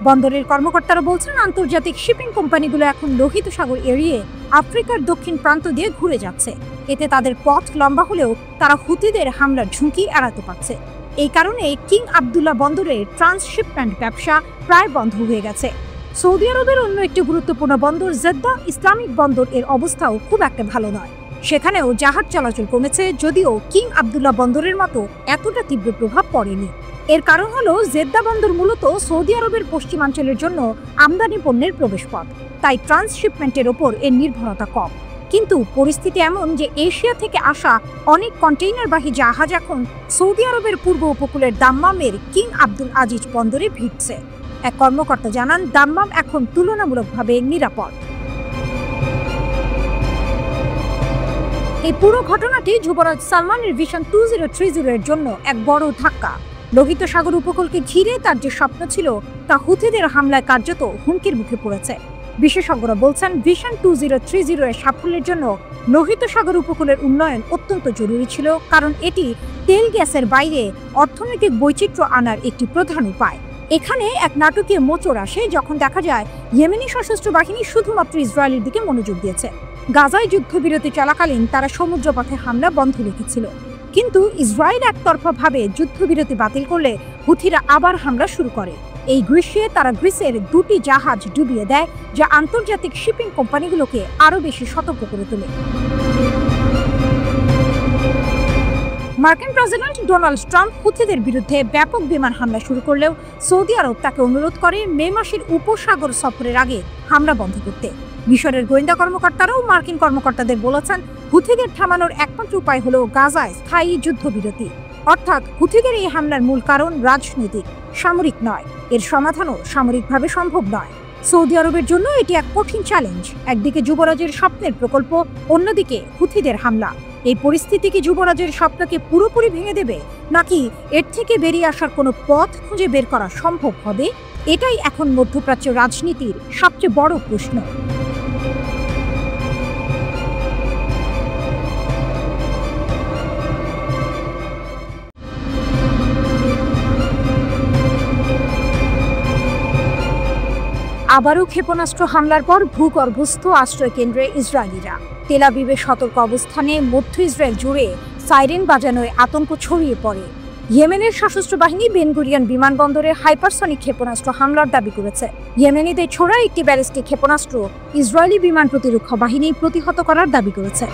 A: বন্দরের কর্মকর্তারা বলছেন, আন্তর্জাতিক শিপিং কোম্পানিগুলো এখন লোহিত সাগর এড়িয়ে আফ্রিকার দক্ষিণ প্রান্ত দিয়ে ঘুরে যাচ্ছে। এতে তাদের পথ লম্বা হলেও তারা হুথিদের হামলার ঝুঁকি এড়াতে পারছে। এই কারণে কিং আবদুল্লাহ বন্দরের ট্রান্সশিপমেন্ট ব্যবসা প্রায় বন্ধ হয়ে গেছে। সৌদি আরবের অন্য একটি গুরুত্বপূর্ণ বন্দর জেদ্দা ইসলামিক বন্দর এর অবস্থাও খুব একটা ভালো নয়। সেখানেও জাহাজ চলাচল কমেছে, যদিও কিং আবদুল্লাহ বন্দরের মতো এতটা তীব্র প্রভাব পড়েনি। এর কারণ হলো জেদ্দা বন্দর মূলত সৌদি আরবের পশ্চিমাঞ্চলের জন্য আমদানি পণ্যের প্রবেশপথ, তাই ট্রান্সশিপমেন্টের ওপর এর নির্ভরতা কম। কিন্তু পরিস্থিতি এমন যে এশিয়া থেকে আসা অনেক কন্টেইনারবাহী জাহাজ এখন সৌদি আরবের পূর্ব উপকূলের দাম্মামের কিং আব্দুল আজিজ বন্দরে ভিড়ছে। এক কর্মকর্তা জানান, দাম্মাম এখন তুলনামূলকভাবে নিরাপদ। এই পুরো ঘটনাটি যুবরাজ সালমানের ভিশন 2030 এর জন্য এক বড় ধাক্কা। লোহিত সাগর উপকূলকে ঘিরে তার যে স্বপ্ন ছিল তা হুথিদের হামলায় কার্যত হুমকির মুখে পড়েছে। বিশেষজ্ঞরা বলছেন, ভিশন 2030 এর সাফল্যের জন্য লোহিত সাগর উপকূলের উন্নয়ন অত্যন্ত জরুরি ছিল, কারণ এটি তেল গ্যাসের বাইরে অর্থনৈতিক বৈচিত্র্য আনার একটি প্রধান উপায়। এখানে এক নাটকীয় মোচড় আসে যখন দেখা যায় ইয়েমেনি সশস্ত্র বাহিনী শুধুমাত্র ইসরায়েলের দিকে মনোযোগ দিয়েছে। গাজায় যুদ্ধবিরতি চলাকালীন তারা সমুদ্রপথে হামলা বন্ধ রেখেছিল, কিন্তু ইসরায়েল একতরফাভাবে যুদ্ধবিরতি বাতিল করলে হুথিরা আবার হামলা শুরু করে। এই গ্রীষ্মে তারা গ্রিসের 2টি জাহাজ ডুবিয়ে দেয়, যা আন্তর্জাতিক শিপিং কোম্পানিগুলোকে আরও বেশি সতর্ক করে তোলে। মার্কিন প্রেসিডেন্ট ডোনাল্ড ট্রাম্প হুথিদের বিরুদ্ধে ব্যাপক বিমান হামলা শুরু করলেও সৌদি আরব তাকে অনুরোধ করে মে মাসের উপসাগর সফরের আগে হামলা বন্ধ করতে। মিশরের গোয়েন্দা কর্মকর্তারাও মার্কিন কর্মকর্তাদের বলেছেন, হুথিদের থামানোর একমাত্র উপায় হলো গাজায় স্থায়ী যুদ্ধবিরতি। অর্থাৎ হুথিদের এই হামলার মূল কারণ রাজনৈতিক, সামরিক নয়। এর সমাধানও সামরিকভাবে সম্ভব নয়। সৌদি আরবের জন্য এটি এক কঠিন চ্যালেঞ্জ। একদিকে যুবরাজের স্বপ্নের প্রকল্প, অন্যদিকে হুথিদের হামলা। এই পরিস্থিতি কি যুবরাজের স্বপ্নকে পুরোপুরি ভেঙে দেবে, নাকি এর থেকে বেরিয়ে আসার কোনো পথ খুঁজে বের করা সম্ভব হবে? এটাই এখন মধ্যপ্রাচ্য রাজনীতির সবচেয়ে বড় প্রশ্ন। আবারও ক্ষেপণাস্ত্র হামলার পর ভূগর্ভস্থ আশ্রয় কেন্দ্রে ইসরায়েলিরা। তেল আবিবের সতর্ক অবস্থানে মধ্য ইসরায়েল জুড়ে সাইরেন বাজানোয় আতঙ্ক ছড়িয়ে পড়ে। ইয়েমেনের সশস্ত্র বাহিনী বেন গুরিয়ন বিমানবন্দরে হাইপারসনিক ক্ষেপণাস্ত্র হামলার দাবি করেছে। ইয়েমেনিদের ছোড়া একটি ব্যালিস্টিক ক্ষেপণাস্ত্র ইসরায়েলি বিমান প্রতিরক্ষা বাহিনী প্রতিহত করার দাবি করেছে।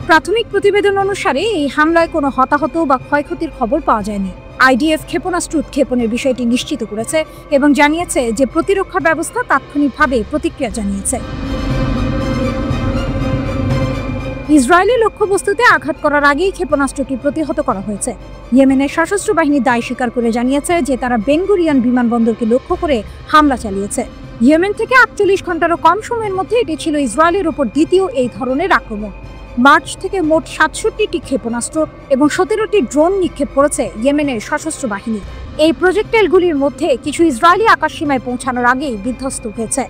A: প্রাথমিক প্রতিবেদন অনুসারে এই হামলায় কোনো হতাহত বা ক্ষয়ক্ষতির খবর পাওয়া যায়নি। আইডিএফ ক্ষেপণাস্ত্র উৎক্ষেপণের বিষয়টি নিশ্চিত করেছে এবং জানিয়েছে যে প্রতিরক্ষা ব্যবস্থা তাৎক্ষণিকভাবে প্রতিক্রিয়া জানিয়েছে। ইসরায়েলি লক্ষ্যবস্তুতে আঘাত করার আগেই ক্ষেপণাস্ত্রটি প্রতিহত করা হয়েছে। ইয়েমেনের সশস্ত্র বাহিনী দায় স্বীকার করে জানিয়েছে যে তারা বেন গুরিয়ন বিমানবন্দরকে লক্ষ্য করে হামলা চালিয়েছে। ইয়েমেন থেকে 48 ঘন্টারও কম সময়ের মধ্যে এটি ছিল ইসরায়েলের ওপর দ্বিতীয় এই ধরনের আক্রমণ। মার্চ থেকে মোট 67টি ক্ষেপণাস্ত্র এবং 17টি ড্রোন নিক্ষেপ করেছে ইয়েমেনের সশস্ত্র বাহিনী। এই প্রজেক্টাইলগুলির মধ্যে কিছু ইসরায়েলি আকাশসীমায় পৌঁছানোর আগেই বিধ্বস্ত হয়েছে।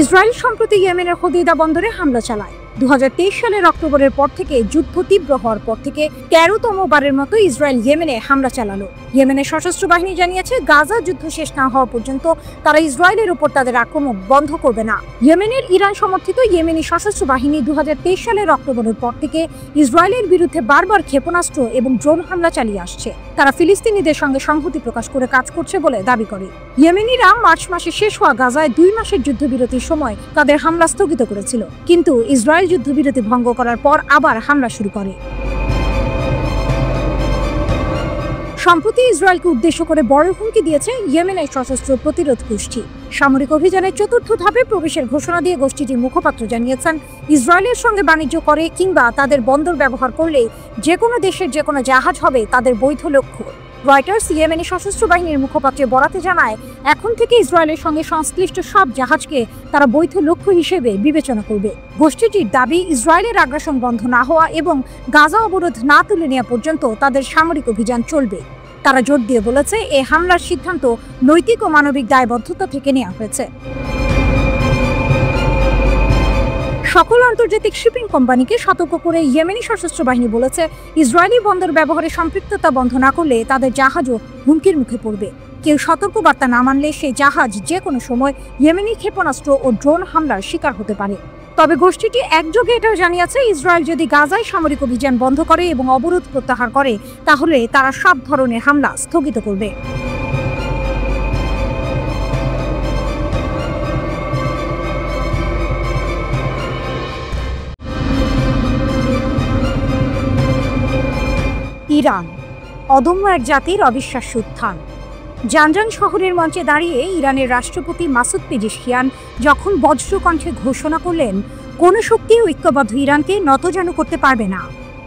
A: ইসরায়েল সম্প্রতি ইয়েমেনের হোদেইদা বন্দরে হামলা চালায়। 2023 সালের অক্টোবরের পর থেকে যুদ্ধ তীব্র হওয়ার পর থেকে 13তম বারের মতো ইসরায়েল ইয়েমেনে হামলা চালালো। ইয়েমেনের সশস্ত্র বাহিনী জানিয়েছে, গাজা যুদ্ধ শেষ না হওয়া পর্যন্ত তারা ইসরায়েলের উপর তাদের আক্রমণ বন্ধ করবে না। ইয়েমেনের ইরান সমর্থিত ইয়েমেনি সশস্ত্র বাহিনী 2023 সালের অক্টোবরের পর থেকে ইসরায়েলের বিরুদ্ধে বারবার ক্ষেপণাস্ত্র এবং ড্রোন হামলা চালিয়ে আসছে। তারা ফিলিস্তিনিদের সঙ্গে সংহতি প্রকাশ করে কাজ করছে বলে দাবি করে। ইয়েমেনিরা মার্চ মাসে শেষ হওয়া গাজায় 2 মাসের যুদ্ধবিরতির সময় তাদের হামলা স্থগিত করেছিল, কিন্তু ইসরায়েল যুদ্ধবিরতি ভঙ্গ করার পর আবার হামলা শুরু করে। সম্প্রতি ইসরায়েলকে উদ্দেশ্য করে বড় হুমকি দিয়েছে ইয়েমেনের সশস্ত্র প্রতিরোধ গোষ্ঠী। সামরিক অভিযানের চতুর্থ ধাপে প্রবেশের ঘোষণা দিয়ে গোষ্ঠীটির মুখপাত্র জানিয়েছেন, ইসরায়েলের সঙ্গে বাণিজ্য করে কিংবা তাদের বন্দর ব্যবহার করলে যে কোনো দেশের যে কোনো জাহাজ হবে তাদের বৈধ লক্ষ্য। রয়টার্স ইয়েমেনি সশস্ত্র বাহিনীর মুখপাত্রের বরাতে জানায়, এখন থেকে ইসরায়েলের সঙ্গে সংশ্লিষ্ট সব জাহাজকে তারা বৈধ লক্ষ্য হিসেবে বিবেচনা করবে। গোষ্ঠীটির দাবি, ইসরায়েলের আগ্রাসন বন্ধ না হওয়া এবং গাজা অবরোধ না তুলে নেওয়া পর্যন্ত তাদের সামরিক অভিযান চলবে। তারা জোর দিয়ে বলেছে, এই হামলার সিদ্ধান্ত নৈতিক ও মানবিক দায়বদ্ধতা থেকে নেওয়া হয়েছে। সকল আন্তর্জাতিক শিপিং কোম্পানিকে সতর্ক করে ইয়েমেনি সশস্ত্র বাহিনী বলেছে, ইসরায়েলি বন্দর ব্যবহারে সম্পৃক্ততা বন্ধ না করলে তাদের জাহাজও হুমকির মুখে পড়বে। কেউ সতর্কবার্তা না মানলে সেই জাহাজ যে কোনো সময় ইয়েমেনি ক্ষেপণাস্ত্র ও ড্রোন হামলার শিকার হতে পারে। তবে গোষ্ঠীটি একযোগে এটাও জানিয়েছে, ইসরায়েল যদি গাজায় সামরিক অভিযান বন্ধ করে এবং অবরোধ প্রত্যাহার করে তাহলে তারা সব ধরনের হামলা স্থগিত করবে। ইরান অদম্য এক জাতির অবিশ্বাস্য উত্থান। জানজান শহরের মঞ্চে দাঁড়িয়ে ইরানের রাষ্ট্রপতি মাসুদ পেজেশকিয়ান যখন বজ্রকণ্ঠে ঘোষণা করলেন, কোনো শক্তি ঐক্যবদ্ধ ইরানকে নতজানু করতে পারবে না,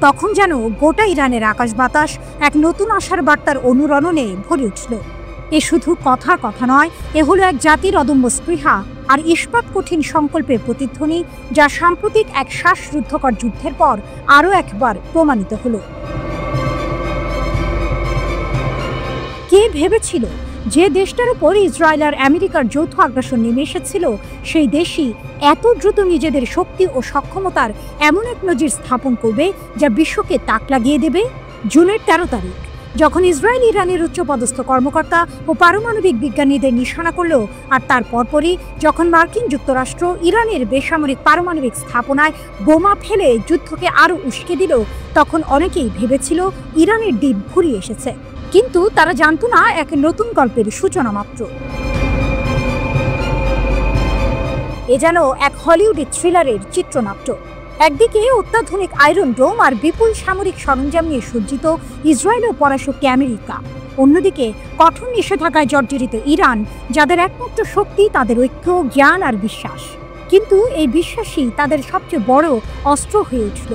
A: তখন যেন গোটা ইরানের আকাশ বাতাস এক নতুন আশার বার্তার অনুরণনে ভরে উঠল। এ শুধু কথার কথা নয়, এ হলো এক জাতির অদম্য স্পৃহা আর ইস্পাত কঠিন সংকল্পের প্রতিধ্বনি, যা সাম্প্রতিক এক শ্বাসরুদ্ধকর যুদ্ধের পর আরও একবার প্রমাণিত হলো। কে ভেবেছিল যে দেশটার উপর ইসরায়েল আর আমেরিকার যৌথ আগ্রাসন নেমে এসেছিল, সেই দেশই এত দ্রুত নিজেদের শক্তি ও সক্ষমতার এমন এক নজির স্থাপন করবে যা বিশ্বকে তাক লাগিয়ে দেবে। জুনের 13 তারিখ যখন ইসরায়েল ইরানের উচ্চপদস্থ কর্মকর্তা ও পারমাণবিক বিজ্ঞানীদের নিশানা করল, আর তার পরপরই যখন মার্কিন যুক্তরাষ্ট্র ইরানের বেসামরিক পারমাণবিক স্থাপনায় বোমা ফেলে যুদ্ধকে আরও উস্কে দিল, তখন অনেকেই ভেবেছিল ইরানের দিন ফুরিয়ে এসেছে। কিন্তু তারা জানতো না, এক নতুন গল্পের সূচনা মাত্র। এ যেন এক হলিউডের থ্রিলারের চিত্রনাট্য। একদিকে অত্যাধুনিক আয়রন ডোম আর বিপুল সামরিক সরঞ্জাম নিয়ে সজ্জিত ইসরায়েল ও পরাশক্তি আমেরিকা, অন্যদিকে কঠোর নিষেধাজ্ঞায় জর্জরিত ইরান, যাদের একমাত্র শক্তি তাদের ঐক্য, জ্ঞান আর বিশ্বাস। কিন্তু এই বিশ্বাসই তাদের সবচেয়ে বড় অস্ত্র হয়ে উঠল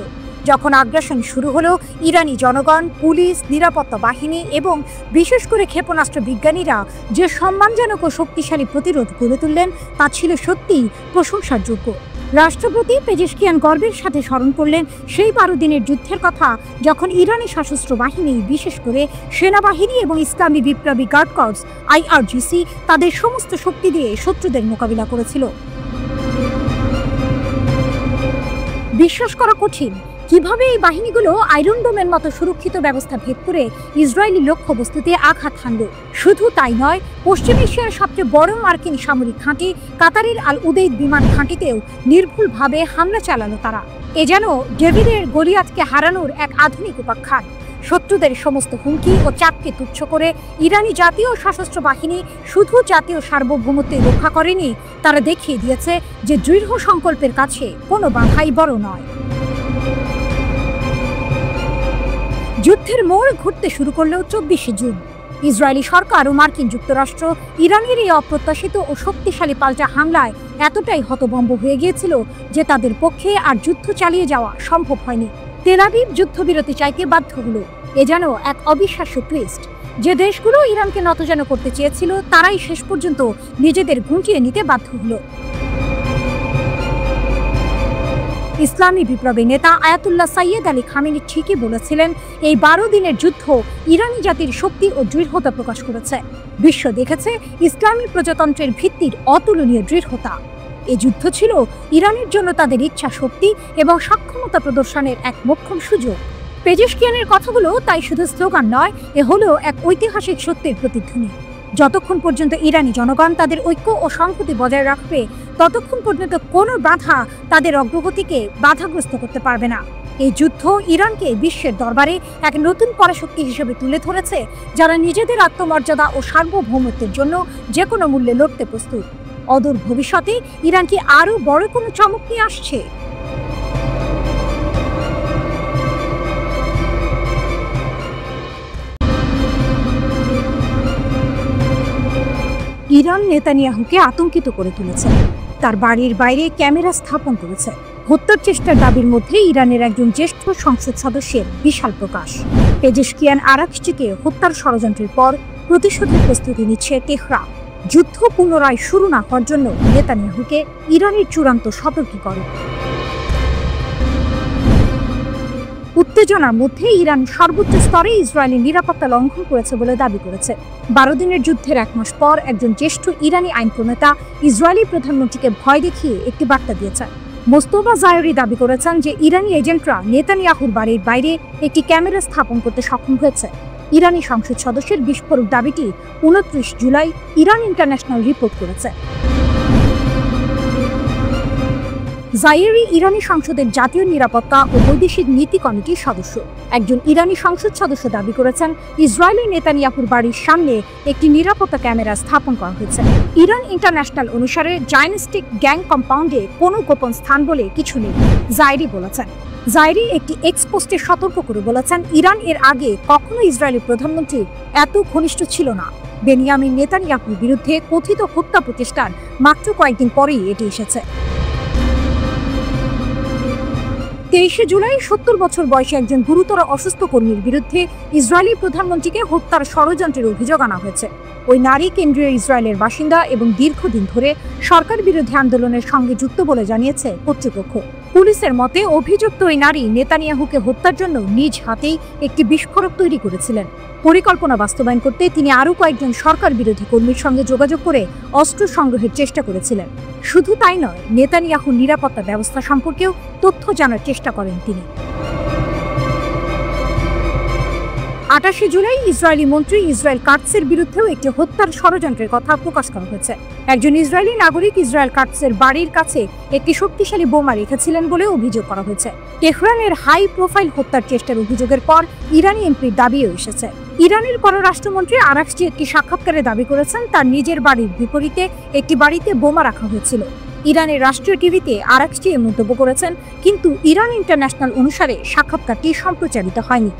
A: যখন আগ্রাসন শুরু হলো। ইরানি জনগণ, পুলিশ, নিরাপত্তা বাহিনী এবং বিশেষ করে ক্ষেপণাস্ত্র বিজ্ঞানীরা যে সম্মানজনক ও শক্তিশালী প্রতিরোধ গড়ে তুললেন, তা ছিল সত্যিই প্রশংসার যোগ্য। রাষ্ট্রপতি পেজেশকিয়ান গর্বের সাথে স্মরণ করলেন সেই 12 দিনের যুদ্ধের কথা, যখন ইরানি সশস্ত্র বাহিনী, বিশেষ করে সেনাবাহিনী এবং ইসলামী বিপ্লবী গার্ড কর্পস IRGC তাদের সমস্ত শক্তি দিয়ে শত্রুদের মোকাবিলা করেছিল। বিশ্বাস করা কঠিন কিভাবে এই বাহিনীগুলো আয়রন ডোমের মতো সুরক্ষিত ব্যবস্থা ভেদ করে ইসরায়েলি লক্ষ্যবস্তুতে আঘাত হানল। শুধু তাই নয়, পশ্চিম এশিয়ার সবচেয়ে বড় মার্কিন সামরিক ঘাঁটি কাতারের আল উদেইদ বিমান ঘাঁটিতেও নির্ভুলভাবে হামলা চালালো তারা। এ যেন ডেভিডের গলিয়াতকে হারানোর এক আধুনিক উপাখ্যান। শত্রুদের সমস্ত হুমকি ও চাপকে তুচ্ছ করে ইরানি জাতীয় সশস্ত্র বাহিনী শুধু জাতীয় সার্বভৌমত্ব রক্ষা করেনি, তারা দেখিয়ে দিয়েছে যে দৃঢ় সংকল্পের কাছে কোনো বাধাই বড় নয়। যুদ্ধের মোড় ঘুরতে শুরু করল 24শে জুন। ইসরায়েলি সরকার ও মার্কিন যুক্তরাষ্ট্র ইরানের এই অপ্রত্যাশিত ও শক্তিশালী পাল্টা হামলায় এতটাই হতভম্ব হয়ে গিয়েছিল যে তাদের পক্ষে আর যুদ্ধ চালিয়ে যাওয়া সম্ভব হয়নি। তেল আবিব যুদ্ধবিরতি চাইতে বাধ্য হলো। এ যেন এক অবিশ্বাস্য টুইস্ট। যে দেশগুলো ইরানকে নতজানু করতে চেয়েছিল, তারাই শেষ পর্যন্ত নিজেদের গুটিয়ে নিতে বাধ্য হলো। ইসলামী বিপ্লবী নেতা আয়াতুল্লাহ সাইয়েদ আলী খামেনি ঠিকই বলেছিলেন, এই 12 দিনের যুদ্ধ ইরানি জাতির শক্তি ও দৃঢ়তা প্রকাশ করেছে। বিশ্ব দেখেছে ইসলামী প্রজাতন্ত্রের ভিত্তির অতুলনীয় দৃঢ়তা। এই যুদ্ধ ছিল ইরানের জন্য তাদের ইচ্ছা শক্তি এবং সক্ষমতা প্রদর্শনের এক মোক্ষম সুযোগ। পেজেশকিয়ানের কথাগুলো তাই শুধু স্লোগান নয়, এ হলো এক ঐতিহাসিক সত্যের প্রতিধ্বনি। যতক্ষণ পর্যন্ত ইরানি জনগণ তাদের ঐক্য ও সংহতি বজায় রাখবে, ততক্ষণ পর্যন্ত কোনো বাধা তাদের অগ্রগতিকে বাধাগ্রস্ত করতে পারবে না। এই যুদ্ধ ইরানকে বিশ্বের দরবারে এক নতুন পরাশক্তি হিসেবে তুলে ধরেছে, যারা নিজেদের আত্মমর্যাদা ও সার্বভৌমত্বের জন্য যে কোনো মূল্যে লড়তে প্রস্তুত। অদূর ভবিষ্যতে ইরান কি আরও বড় কোনো চমক নিয়ে আসছে? ইরান নেতানিয়াহুকে আতঙ্কিত করে তুলেছে। তার বাড়ির বাইরে ক্যামেরা স্থাপন করেছে। হত্যার চেষ্টার দাবির মধ্যে ইরানের একজন জ্যেষ্ঠ সংসদ সদস্যের বিশাল প্রকাশ। পেজেশকিয়ান আরাকচিকে হত্যার ষড়যন্ত্রের পর প্রতিশোধের প্রস্তুতি নিচ্ছে তেহরান। যুদ্ধ পুনরায় শুরু না হওয়ার জন্য নেতানিয়াহুকে ইরানের চূড়ান্ত সতর্কীকরণ। উত্তেজনার মধ্যে ইরান সর্বোচ্চ স্তরে ইসরায়েলের নিরাপত্তা লঙ্ঘন করেছে বলে দাবি করেছে। 12 দিনের যুদ্ধের 1 মাস পর একজন জ্যেষ্ঠ ইরানি আইন প্রণেতা ইসরায়েলি প্রধানমন্ত্রীকে ভয় দেখিয়ে একটি বার্তা দিয়েছেন। মোস্তফা জায়রি দাবি করেছেন যে ইরানি এজেন্টরা নেতানিয়াহুর বাড়ির বাইরে একটি ক্যামেরা স্থাপন করতে সক্ষম হয়েছে। ইরানি সংসদ সদস্যের বিস্ফোরক দাবিটি 29 জুলাই ইরান ইন্টারন্যাশনাল রিপোর্ট করেছে। জায়েরি ইরানি সংসদের জাতীয় নিরাপত্তা ও বৈদেশিক নীতি কমিটির সদস্য। একজন ইরানি সংসদ সদস্য দাবি করেছেন ইসরায়েলি নেতানিয়াহুর বাড়ির সামনে একটি নিরাপত্তা ক্যামেরা স্থাপন করা হয়েছে। ইরান ইন্টারন্যাশনাল অনুসারে জায়নিস্টিক গ্যাং কম্পাউন্ডে কোনো গোপন স্থান বলে কিছু নেই, জায়েরি বলেছেন। জায়েরি একটি এক্স পোস্টে সতর্ক করে বলেছেন, ইরান এর আগে কখনো ইসরায়েলি প্রধানমন্ত্রী এত ঘনিষ্ঠ ছিল না। বেনিয়ামিন নেতানিয়াহুর বিরুদ্ধে কথিত হত্যা প্রচেষ্টার মাত্র কয়েকদিন পরেই এটি এসেছে। 23 জুলাই 70 বছর বয়সী একজন গুরুতর অসুস্থ কর্মীর বিরুদ্ধে ইসরায়েলি প্রধানমন্ত্রীকে হত্যার ষড়যন্ত্রের অভিযোগ আনা হয়েছে। ওই নারী কেন্দ্রীয় ইসরায়েলের বাসিন্দা এবং দীর্ঘদিন ধরে সরকার বিরোধী আন্দোলনের সঙ্গে যুক্ত বলে জানিয়েছে কর্তৃপক্ষ। পুলিশের মতে অভিযুক্ত ওই নারী নেতানিয়াহুকে হত্যার জন্য নিজ হাতেই একটি বিস্ফোরক তৈরি করেছিলেন। পরিকল্পনা বাস্তবায়ন করতে তিনি আরও কয়েকজন সরকার বিরোধী কর্মীর সঙ্গে যোগাযোগ করে অস্ত্র সংগ্রহের চেষ্টা করেছিলেন। শুধু তাই নয়, নেতানিয়াহুর নিরাপত্তা ব্যবস্থা সম্পর্কেও তথ্য জানার চেষ্টা করেন তিনি। 28 জুলাই ইসরায়েলি মন্ত্রী ইসরায়েল কাটসের বিরুদ্ধেও একটি হত্যার ষড়যন্ত্রের কথা প্রকাশ করা হয়েছে। একজন ইসরায়েলি নাগরিক ইসরায়েল কাটসের বাড়ির কাছে একটি শক্তিশালী বোমা রেখেছিলেন বলে অভিযোগ করা হয়েছে। তেহরানের হাই প্রোফাইল হত্যার চেষ্টার অভিযোগের পর ইরানি এমপির দাবিও এসেছে। ইরানের পররাষ্ট্রমন্ত্রী আরাকচি একটি সাক্ষাৎকারে দাবি করেছেন তার নিজের বাড়ির বিপরীতে একটি বাড়িতে বোমা রাখা হয়েছিল। ইরানের রাষ্ট্রীয় টিভিতে আরাকচি এ মন্তব্য করেছেন, কিন্তু ইরান ইন্টারন্যাশনাল অনুসারে সাক্ষাৎকারটি সম্প্রচারিত হয়নি।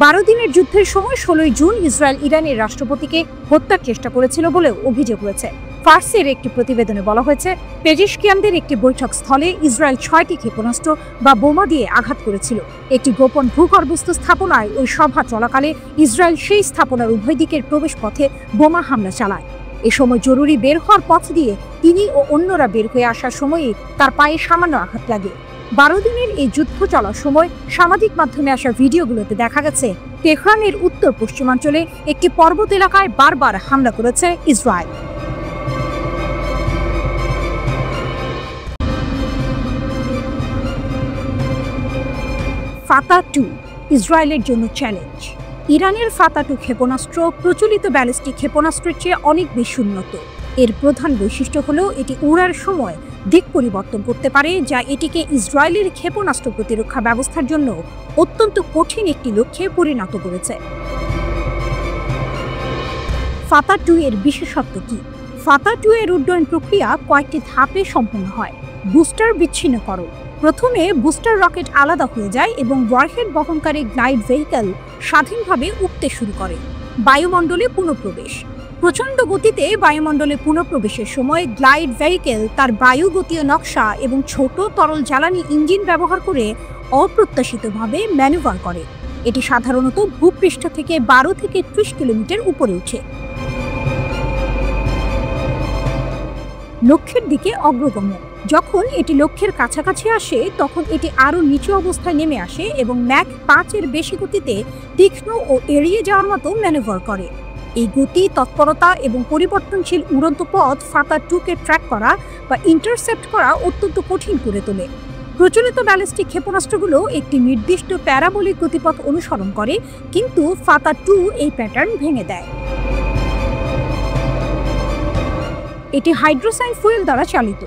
A: 12 দিনের যুদ্ধের সময় 16 জুন ইসরায়েল ইরানের রাষ্ট্রপতিকে হত্যার চেষ্টা করেছিল বলেও অভিযোগ রয়েছে। ফার্সের একটি প্রতিবেদনে বলা হয়েছে, পেজেশকিয়ানদের একটি বৈঠক স্থলে ইসরায়েল 6টি ক্ষেপণাস্ত্র বা বোমা দিয়ে আঘাত করেছিল। একটি গোপন ভূগর্ভস্থ স্থাপনায় ওই সভা চলাকালে ইসরায়েল সেই স্থাপনার উভয় দিকের প্রবেশ পথে বোমা হামলা চালায়। এ সময় জরুরি বের হওয়ার পথ দিয়ে তিনি ও অন্যরা বের হয়ে আসার সময়ে তার পায়ে সামান্য আঘাত লাগে। 12 দিনের এই যুদ্ধ চলার সময় সামাজিক মাধ্যমে আসা ভিডিওগুলোতে দেখা গেছে তেহরানের উত্তর পশ্চিমাঞ্চলে একটি পর্বত এলাকায় বারবার হামলা করেছে ইসরায়েল। ফাতা 2 ইসরায়েলের জন্য চ্যালেঞ্জ। ইরানের ফাতা 2 ক্ষেপণাস্ত্র প্রচলিত ব্যালিস্টিক ক্ষেপণাস্ত্রের চেয়ে অনেক বেশি উন্নত। এর প্রধান বৈশিষ্ট্য হলো এটি উড়ার সময় দিক পরিবর্তন করতে পারে, যা এটিকে ইসরায়েলের ক্ষেপণাস্ত্র প্রতিরক্ষা ব্যবস্থার জন্য অত্যন্ত কঠিন একটি লক্ষ্যে পরিণত করেছে। ফাতা 2 এর বিশেষত্ব কি? ফাতা 2 এর উড্ডয়ন প্রক্রিয়া কয়েকটি ধাপে সম্পন্ন হয়। বুস্টার বিচ্ছিন্নকরণ। প্রথমে বুস্টার রকেট আলাদা হয়ে যায় এবং ওয়ারহেড বহনকারী গ্লাইড ভেহিকল স্বাধীনভাবে উঠতে শুরু করে। বায়ুমণ্ডলে পুনঃপ্রবেশ। প্রচণ্ড গতিতে বায়ুমণ্ডলে পুনঃপ্রবেশের সময় গ্লাইড ভেহিকল তার বায়ুগতীয় নকশা এবং ছোট তরল জ্বালানি ইঞ্জিন ব্যবহার করে অপ্রত্যাশিতভাবে ম্যানুভার করে। এটি সাধারণত ভূপৃষ্ঠ থেকে 12 থেকে 30 কিলোমিটার উপরে ওঠে। লক্ষ্যের দিকে অগ্রগমন। যখন এটি লক্ষ্যের কাছাকাছি আসে তখন এটি আরও নিচু অবস্থায় নেমে আসে এবং ম্যাক 5 এর বেশি গতিতে তীক্ষ্ণ ও এড়িয়ে যাওয়ার মতো ম্যানুভার করে। এই গতি, তৎপরতা এবং পরিবর্তনশীল উড়ন্ত পথ ফাতা 2-কে ট্র্যাক করা বা ইন্টারসেপ্ট করা অত্যন্ত কঠিন করে তোলে। প্রচলিত ব্যালিস্টিক ক্ষেপণাস্ত্রগুলো একটি নির্দিষ্ট প্যারাবোলিক গতিপথ অনুসরণ করে, কিন্তু ফাতা 2 এই প্যাটার্ন ভেঙে দেয়। এটি হাইড্রোসাইন ফুয়েল দ্বারা চালিত।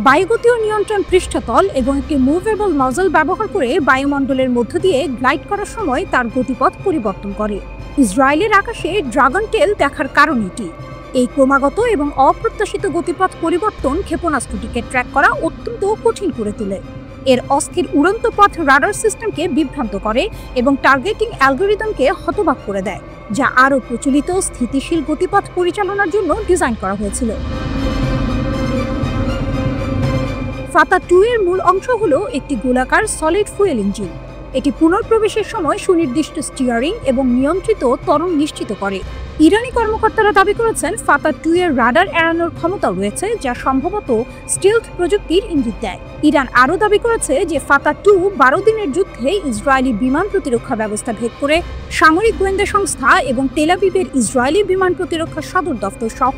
A: বায়ুগতীয় নিয়ন্ত্রণ পৃষ্ঠতল এবং একটি মুভেবল নজল ব্যবহার করে বায়ুমণ্ডলের মধ্য দিয়ে গ্লাইড করার সময় তার গতিপথ পরিবর্তন করে। ইসরায়েলের আকাশে ড্রাগন টেল দেখার কারণ এটি। এই ক্রমাগত এবং অপ্রত্যাশিত গতিপথ পরিবর্তন ক্ষেপণাস্ত্রটিকে ট্র্যাক করা অত্যন্ত কঠিন করে তোলে। এর অস্থির উড়ন্ত পথ রাডার সিস্টেমকে বিভ্রান্ত করে এবং টার্গেটিং অ্যালগরিদমকে হতবাক করে দেয়। যা আরও প্রচলিত স্থিতিশীল গতিপথ পরিচালনার জন্য ডিজাইন করা হয়েছিল। ফাতাহ 2 এর মূল অংশ হলো একটি গোলাকার সলিড ফুয়েল ইঞ্জিন। এটি পুনঃপ্রবেশের সময় সুনির্দিষ্ট স্টিয়ারিং এবং নিয়ন্ত্রিত ত্বরণ নিশ্চিত করে। ইরানি কর্মকর্তারা দাবি করেছেন ফাতাহ 2 এর রাডার এড়ানোর ক্ষমতা রয়েছে, যা সম্ভবত স্টিলথ প্রযুক্তির ইঙ্গিত দেয়। ইরান আরও দাবি করেছে যে ফাতাহ 2 12 দিনের যুদ্ধে ইসরায়েলি বিমান প্রতিরক্ষা ব্যবস্থা ভেদ করে সামরিক গোয়েন্দা সংস্থা এবং তেল আবিবের ইসরায়েলি বিমান প্রতিরক্ষা সদর দফতর সহ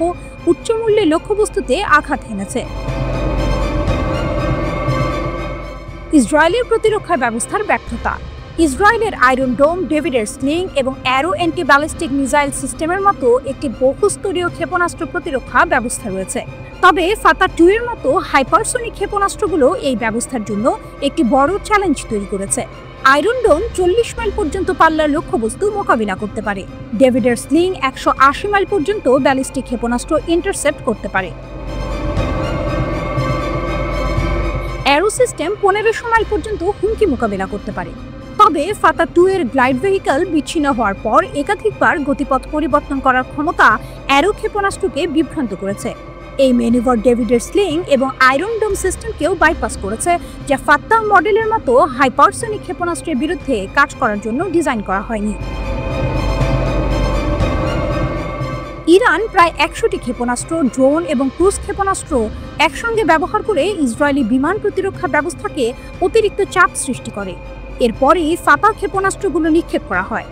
A: উচ্চমূল্যের লক্ষ্যবস্তুতে আঘাত হেনেছে। ইসরায়েলের প্রতিরক্ষা ব্যবস্থার ব্যর্থতা। ইসরায়েলের আয়রন ডোম, ডেভিডের স্লিং এবং অ্যারো অ্যান্টি ব্যালিস্টিক মিসাইল সিস্টেমের মতো একটি বহুস্তরীয় ক্ষেপণাস্ত্র প্রতিরক্ষা ব্যবস্থা রয়েছে। তবে ফাতাহ 2 এর মতো হাইপারসোনিক ক্ষেপণাস্ত্রগুলো এই ব্যবস্থার জন্য একটি বড় চ্যালেঞ্জ তৈরি করেছে। আয়রন ডোম 40 মাইল পর্যন্ত পাল্লার লক্ষ্যবস্তু মোকাবিলা করতে পারে। ডেভিডের স্লিং 180 মাইল পর্যন্ত ব্যালিস্টিক ক্ষেপণাস্ত্র ইন্টারসেপ্ট করতে পারে। অ্যারো সিস্টেম 1500 মাইল পর্যন্ত হুমকি মোকাবিলা করতে পারে। তবে ফাতাহ 2 এর গ্লাইড ভেহিকল বিচ্ছিন্ন হওয়ার পর একাধিকবার গতিপথ পরিবর্তন করার ক্ষমতা অ্যারো ক্ষেপণাস্ত্রকে বিভ্রান্ত করেছে। এই ম্যানিভার ডেভিডের স্লিং এবং আয়রন ডোম সিস্টেমকেও বাইপাস করেছে, যা ফাতাহ মডেলের মতো হাইপারসোনিক ক্ষেপণাস্ত্রের বিরুদ্ধে কাজ করার জন্য ডিজাইন করা হয়নি। ইরান প্রায় 100টি ক্ষেপণাস্ত্র, ড্রোন এবং ক্রুজ ক্ষেপণাস্ত্র একসঙ্গে ব্যবহার করে ইসরায়েলি বিমান প্রতিরক্ষা ব্যবস্থাকে অতিরিক্ত চাপ সৃষ্টি করে। এরপরই ফাতাহ ক্ষেপণাস্ত্রগুলো নিক্ষেপ করা হয়।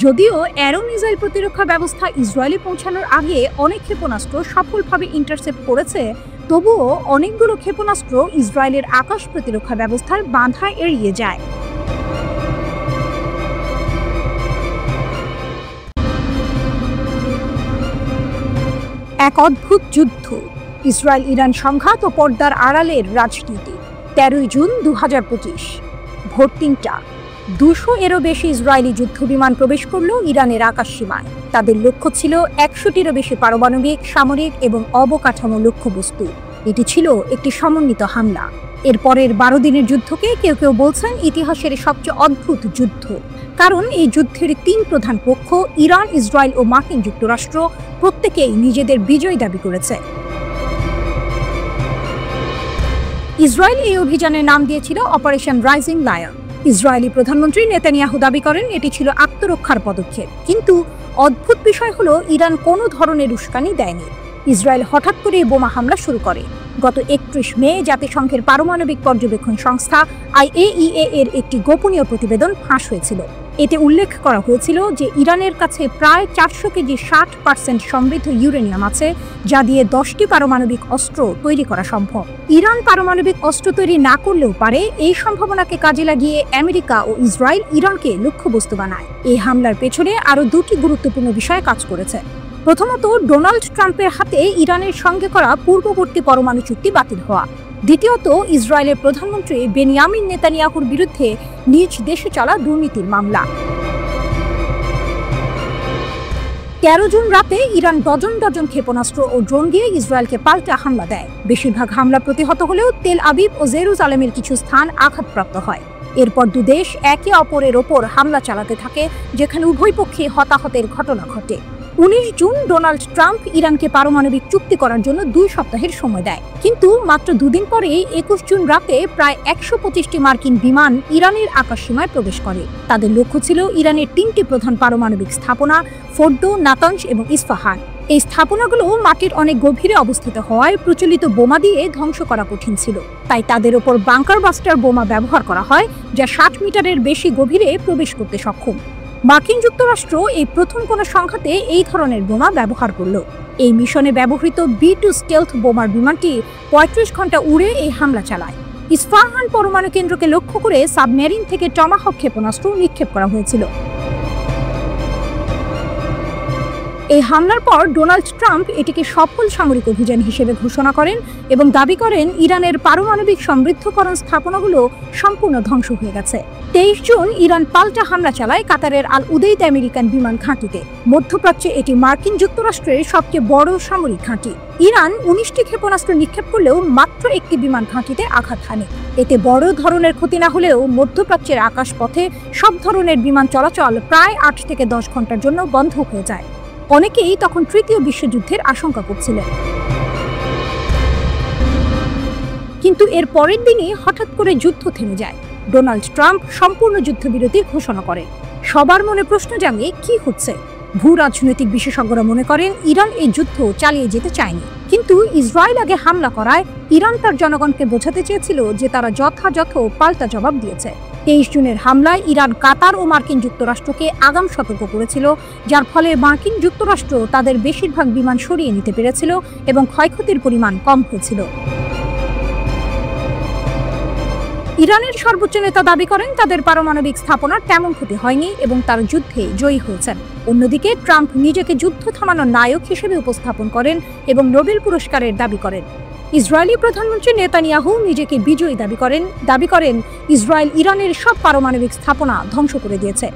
A: যদিও অ্যারো মিসাইল প্রতিরক্ষা ব্যবস্থা ইসরায়েলে পৌঁছানোর আগে অনেক ক্ষেপণাস্ত্র সফলভাবে ইন্টারসেপ্ট করেছে, তবুও অনেকগুলো ক্ষেপণাস্ত্র ইসরায়েলের আকাশ প্রতিরক্ষা ব্যবস্থার বাধা এড়িয়ে যায়। এক অদ্ভুত যুদ্ধ, ইসরায়েল ইরান সংঘাত ও পর্দার আড়ালের রাজনীতি। 13 জুন 2025 ভোর 3টা। 200 এরও বেশি ইসরায়েলি যুদ্ধবিমান প্রবেশ করল ইরানের আকাশ সীমায়। তাদের লক্ষ্য ছিল 100টিরও বেশি পারমাণবিক, সামরিক এবং অবকাঠামো লক্ষ্যবস্তু। এটি ছিল একটি সমন্বিত হামলা। এরপরের 12 দিনের যুদ্ধকে কেউ কেউ বলছেন ইতিহাসের সবচেয়ে অদ্ভুত যুদ্ধ, কারণ এই যুদ্ধের 3 প্রধান পক্ষ, ইরান, ইসরায়েল ও মার্কিন যুক্তরাষ্ট্র, প্রত্যেকেই নিজেদের বিজয় দাবি করেছে। ইসরায়েল এই অভিযানের নাম দিয়েছিল অপারেশন রাইজিং লায়ন। ইসরায়েলি প্রধানমন্ত্রী নেতানিয়াহু দাবি করেন এটি ছিল আত্মরক্ষার পদক্ষেপ। কিন্তু অদ্ভুত বিষয় হলো ইরান কোনো ধরনের উস্কানি দেয়নি। ইসরায়েল হঠাৎ করে বোমা হামলা শুরু করে। গত 31 মে জাতিসংঘের পারমাণবিক পর্যবেক্ষণ সংস্থা IAEA এর একটি গোপনীয় প্রতিবেদন ফাঁস হয়েছিল। এতে উল্লেখ করা হয়েছিল যে ইরানের কাছে প্রায় 400 কেজি 60% সমৃদ্ধ ইউরেনিয়াম আছে, যা দিয়ে 10টি পারমাণবিক অস্ত্র তৈরি করা সম্ভব। ইরান পারমাণবিক অস্ত্র তৈরি না করলেও পারে। এই সম্ভাবনাকে কাজে লাগিয়ে আমেরিকা ও ইসরায়েল ইরানকে লক্ষ্যবস্তু বানায়। এই হামলার পেছনে আরও 2টি গুরুত্বপূর্ণ বিষয় কাজ করেছে। প্রথমত, ডোনাল্ড ট্রাম্পের হাতে ইরানের সঙ্গে করা পূর্ববর্তী পরমাণু চুক্তি বাতিল হওয়া। দ্বিতীয়ত, ইসরায়েলের প্রধানমন্ত্রী বেনিয়ামিন নেতানিয়াহুর বিরুদ্ধে নিজ দেশে চলা দুর্নীতির মামলা। 13 জুন রাতে ইরান ডজন ডজন ক্ষেপণাস্ত্র ও ড্রোন দিয়ে ইসরায়েলকে পাল্টা হামলা দেয়। বেশিরভাগ হামলা প্রতিহত হলেও তেল আবিব ও জেরুজালেমের কিছু স্থান আঘাতপ্রাপ্ত হয়। এরপর দুদেশ একে অপরের ওপর হামলা চালাতে থাকে, যেখানে উভয় পক্ষে হতাহতের ঘটনা ঘটে। 19 জুন ডোনাল্ড ট্রাম্প ইরানকে পারমাণবিক চুক্তি করার জন্য 2 সপ্তাহের সময় দেয়। কিন্তু মাত্র 2 দিন পরেই 21 জুন রাতে প্রায় 125টি মার্কিন বিমান ইরানের আকাশসীমায় প্রবেশ করে। তাদের লক্ষ্য ছিল ইরানের 3টি প্রধান পারমাণবিক স্থাপনা, ফোর্ডো, নাতানজ এবং ইস্পাহান। এই স্থাপনাগুলো মাটির অনেক গভীরে অবস্থিত হওয়ায় প্রচলিত বোমা দিয়ে ধ্বংস করা কঠিন ছিল। তাই তাদের ওপর বাংকার বাস্টার বোমা ব্যবহার করা হয়, যা 60 মিটারের বেশি গভীরে প্রবেশ করতে সক্ষম। মার্কিন যুক্তরাষ্ট্র এই প্রথম কোনো সংঘাতে এই ধরনের বোমা ব্যবহার করল। এই মিশনে ব্যবহৃত B-2 স্টেলথ বোমার বিমানটি 35 ঘন্টা উড়ে এই হামলা চালায়। ইস্পাহান পরমাণু কেন্দ্রকে লক্ষ্য করে সাবমেরিন থেকে টমাহক ক্ষেপণাস্ত্র নিক্ষেপ করা হয়েছিল। এই হামলার পর ডোনাল্ড ট্রাম্প এটিকে সফল সামরিক অভিযান হিসেবে ঘোষণা করেন এবং দাবি করেন ইরানের পারমাণবিক সমৃদ্ধকরণ স্থাপনাগুলো সম্পূর্ণ ধ্বংস হয়ে গেছে। 23 জুন ইরান পাল্টা হামলা চালায় কাতারের আল উদেইদ আমেরিকান বিমান ঘাঁটিতে। মধ্যপ্রাচ্যে এটি মার্কিন যুক্তরাষ্ট্রের সবচেয়ে বড় সামরিক ঘাঁটি। ইরান 19টি ক্ষেপণাস্ত্র নিক্ষেপ করলেও মাত্র একটি বিমান ঘাঁটিতে আঘাত হানে। এতে বড় ধরনের ক্ষতি না হলেও মধ্যপ্রাচ্যের আকাশপথে সব ধরনের বিমান চলাচল প্রায় 8 থেকে 10 ঘন্টার জন্য বন্ধ হয়ে যায়। অনেকেই তখন তৃতীয় বিশ্বযুদ্ধের আশঙ্কা করছিলেন। কিন্তু এর পরের দিনই হঠাৎ করে যুদ্ধ থেমে যায়। ডোনাল্ড ট্রাম্প সম্পূর্ণ যুদ্ধবিরতির ঘোষণা করেন। সবার মনে প্রশ্ন জাগে, কি হচ্ছে? ভূ রাজনৈতিক বিশেষজ্ঞরা মনে করেন ইরান এই যুদ্ধ চালিয়ে যেতে চায়নি, কিন্তু ইসরায়েল আগে হামলা করায় ইরান তার জনগণকে বোঝাতে চেয়েছিল যে তারা যথাযথ পাল্টা জবাব দিয়েছে। 23 জুনের হামলায় ইরান কাতার ও মার্কিন যুক্তরাষ্ট্রকে আগাম সতর্ক করেছিল, যার ফলে মার্কিন যুক্তরাষ্ট্র তাদের বেশিরভাগ বিমান সরিয়ে নিতে পেরেছিল এবং ক্ষয়ক্ষতির পরিমাণ কম হয়েছিল। ইরানের সর্বোচ্চ নেতা দাবি করেন তাদের পারমাণবিক স্থাপনার তেমন ক্ষতি হয়নি এবং তারা যুদ্ধে জয়ী হয়েছেন। অন্যদিকে ট্রাম্প নিজেকে যুদ্ধ থামানোর নায়ক হিসেবে উপস্থাপন করেন এবং নোবেল পুরস্কারের দাবি করেন। ইসরায়েলি প্রধানমন্ত্রী নেতানিয়াহু নিজেকে বিজয়ী দাবি করেন ইসরায়েল ইরানের সব পারমাণবিক স্থাপনা ধ্বংস করে দিয়েছে।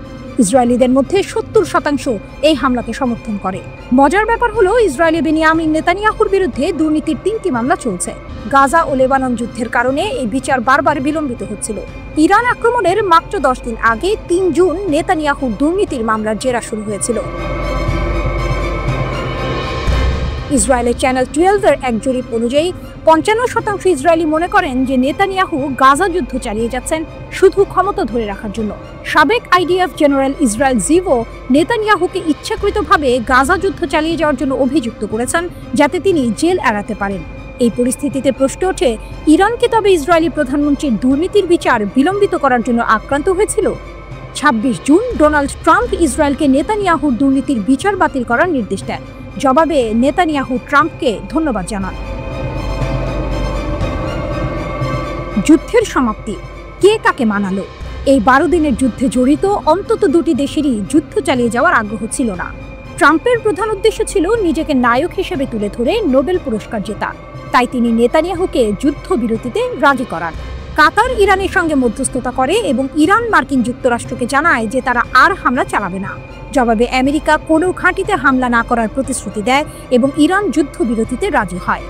A: ইসরায়েলিদের মধ্যে 70% এই হামলাকে সমর্থন করে। মজার ব্যাপার হলো ইসরায়েলি বেনিয়ামিন নেতানিয়াহুর বিরুদ্ধে দুর্নীতির 3টি মামলা চলছে। গাজা ও লেবানন যুদ্ধের কারণে এই বিচার বারবার বিলম্বিত হচ্ছিল। ইরান আক্রমণের মাত্র 10 দিন আগে 3 জুন নেতানিয়াহুর দুর্নীতির মামলার জেরা শুরু হয়েছিল। ইসরায়েলের চ্যানেল 12-এর এক জরিপ অনুযায়ী 55% ইসরায়েলি মনে করেন যে নেতানিয়াহু গাজা যুদ্ধ চালিয়ে যাচ্ছেন শুধু ক্ষমতা ধরে রাখার জন্য। সাবেক আইডিএফ জেনারেল ইসরায়েল জিভো নেতানিয়াহুকে ইচ্ছাকৃতভাবে গাজা যুদ্ধ চালিয়ে যাওয়ার জন্য অভিযুক্ত করেছেন, যাতে তিনি জেল এড়াতে পারেন। এই পরিস্থিতিতে প্রশ্ন ওঠে, ইরানকে তবে ইসরায়েলি প্রধানমন্ত্রীর দুর্নীতির বিচার বিলম্বিত করার জন্য আক্রান্ত হয়েছিল? 26 জুন ডোনাল্ড ট্রাম্প ইসরায়েলকে নেতানিয়াহুর দুর্নীতির বিচার বাতিল করার নির্দেশ দেন। জবাবে নেতানিয়াহু ট্রাম্পকে ধন্যবাদ জানান। যুদ্ধের সমাপ্তি কে কাকে মানালো? এই 12 দিনের যুদ্ধে জড়িত অন্তত 2টি দেশেরই যুদ্ধ চালিয়ে যাওয়ার আগ্রহ ছিল না। ট্রাম্পের প্রধান উদ্দেশ্য ছিল নিজেকে নায়ক হিসেবে তুলে ধরে নোবেল পুরস্কার জেতা, তাই তিনি নেতানিয়াহুকে যুদ্ধবিরতিতে রাজি করান। কাতার ইরানের সঙ্গে মধ্যস্থতা করে এবং ইরান মার্কিন যুক্তরাষ্ট্রকে জানায় যে তারা আর হামলা চালাবে না। জবাবে আমেরিকা কোনো ঘাঁটিতে হামলা না করার প্রতিশ্রুতি দেয় এবং ইরান যুদ্ধবিরতিতে রাজি হয়।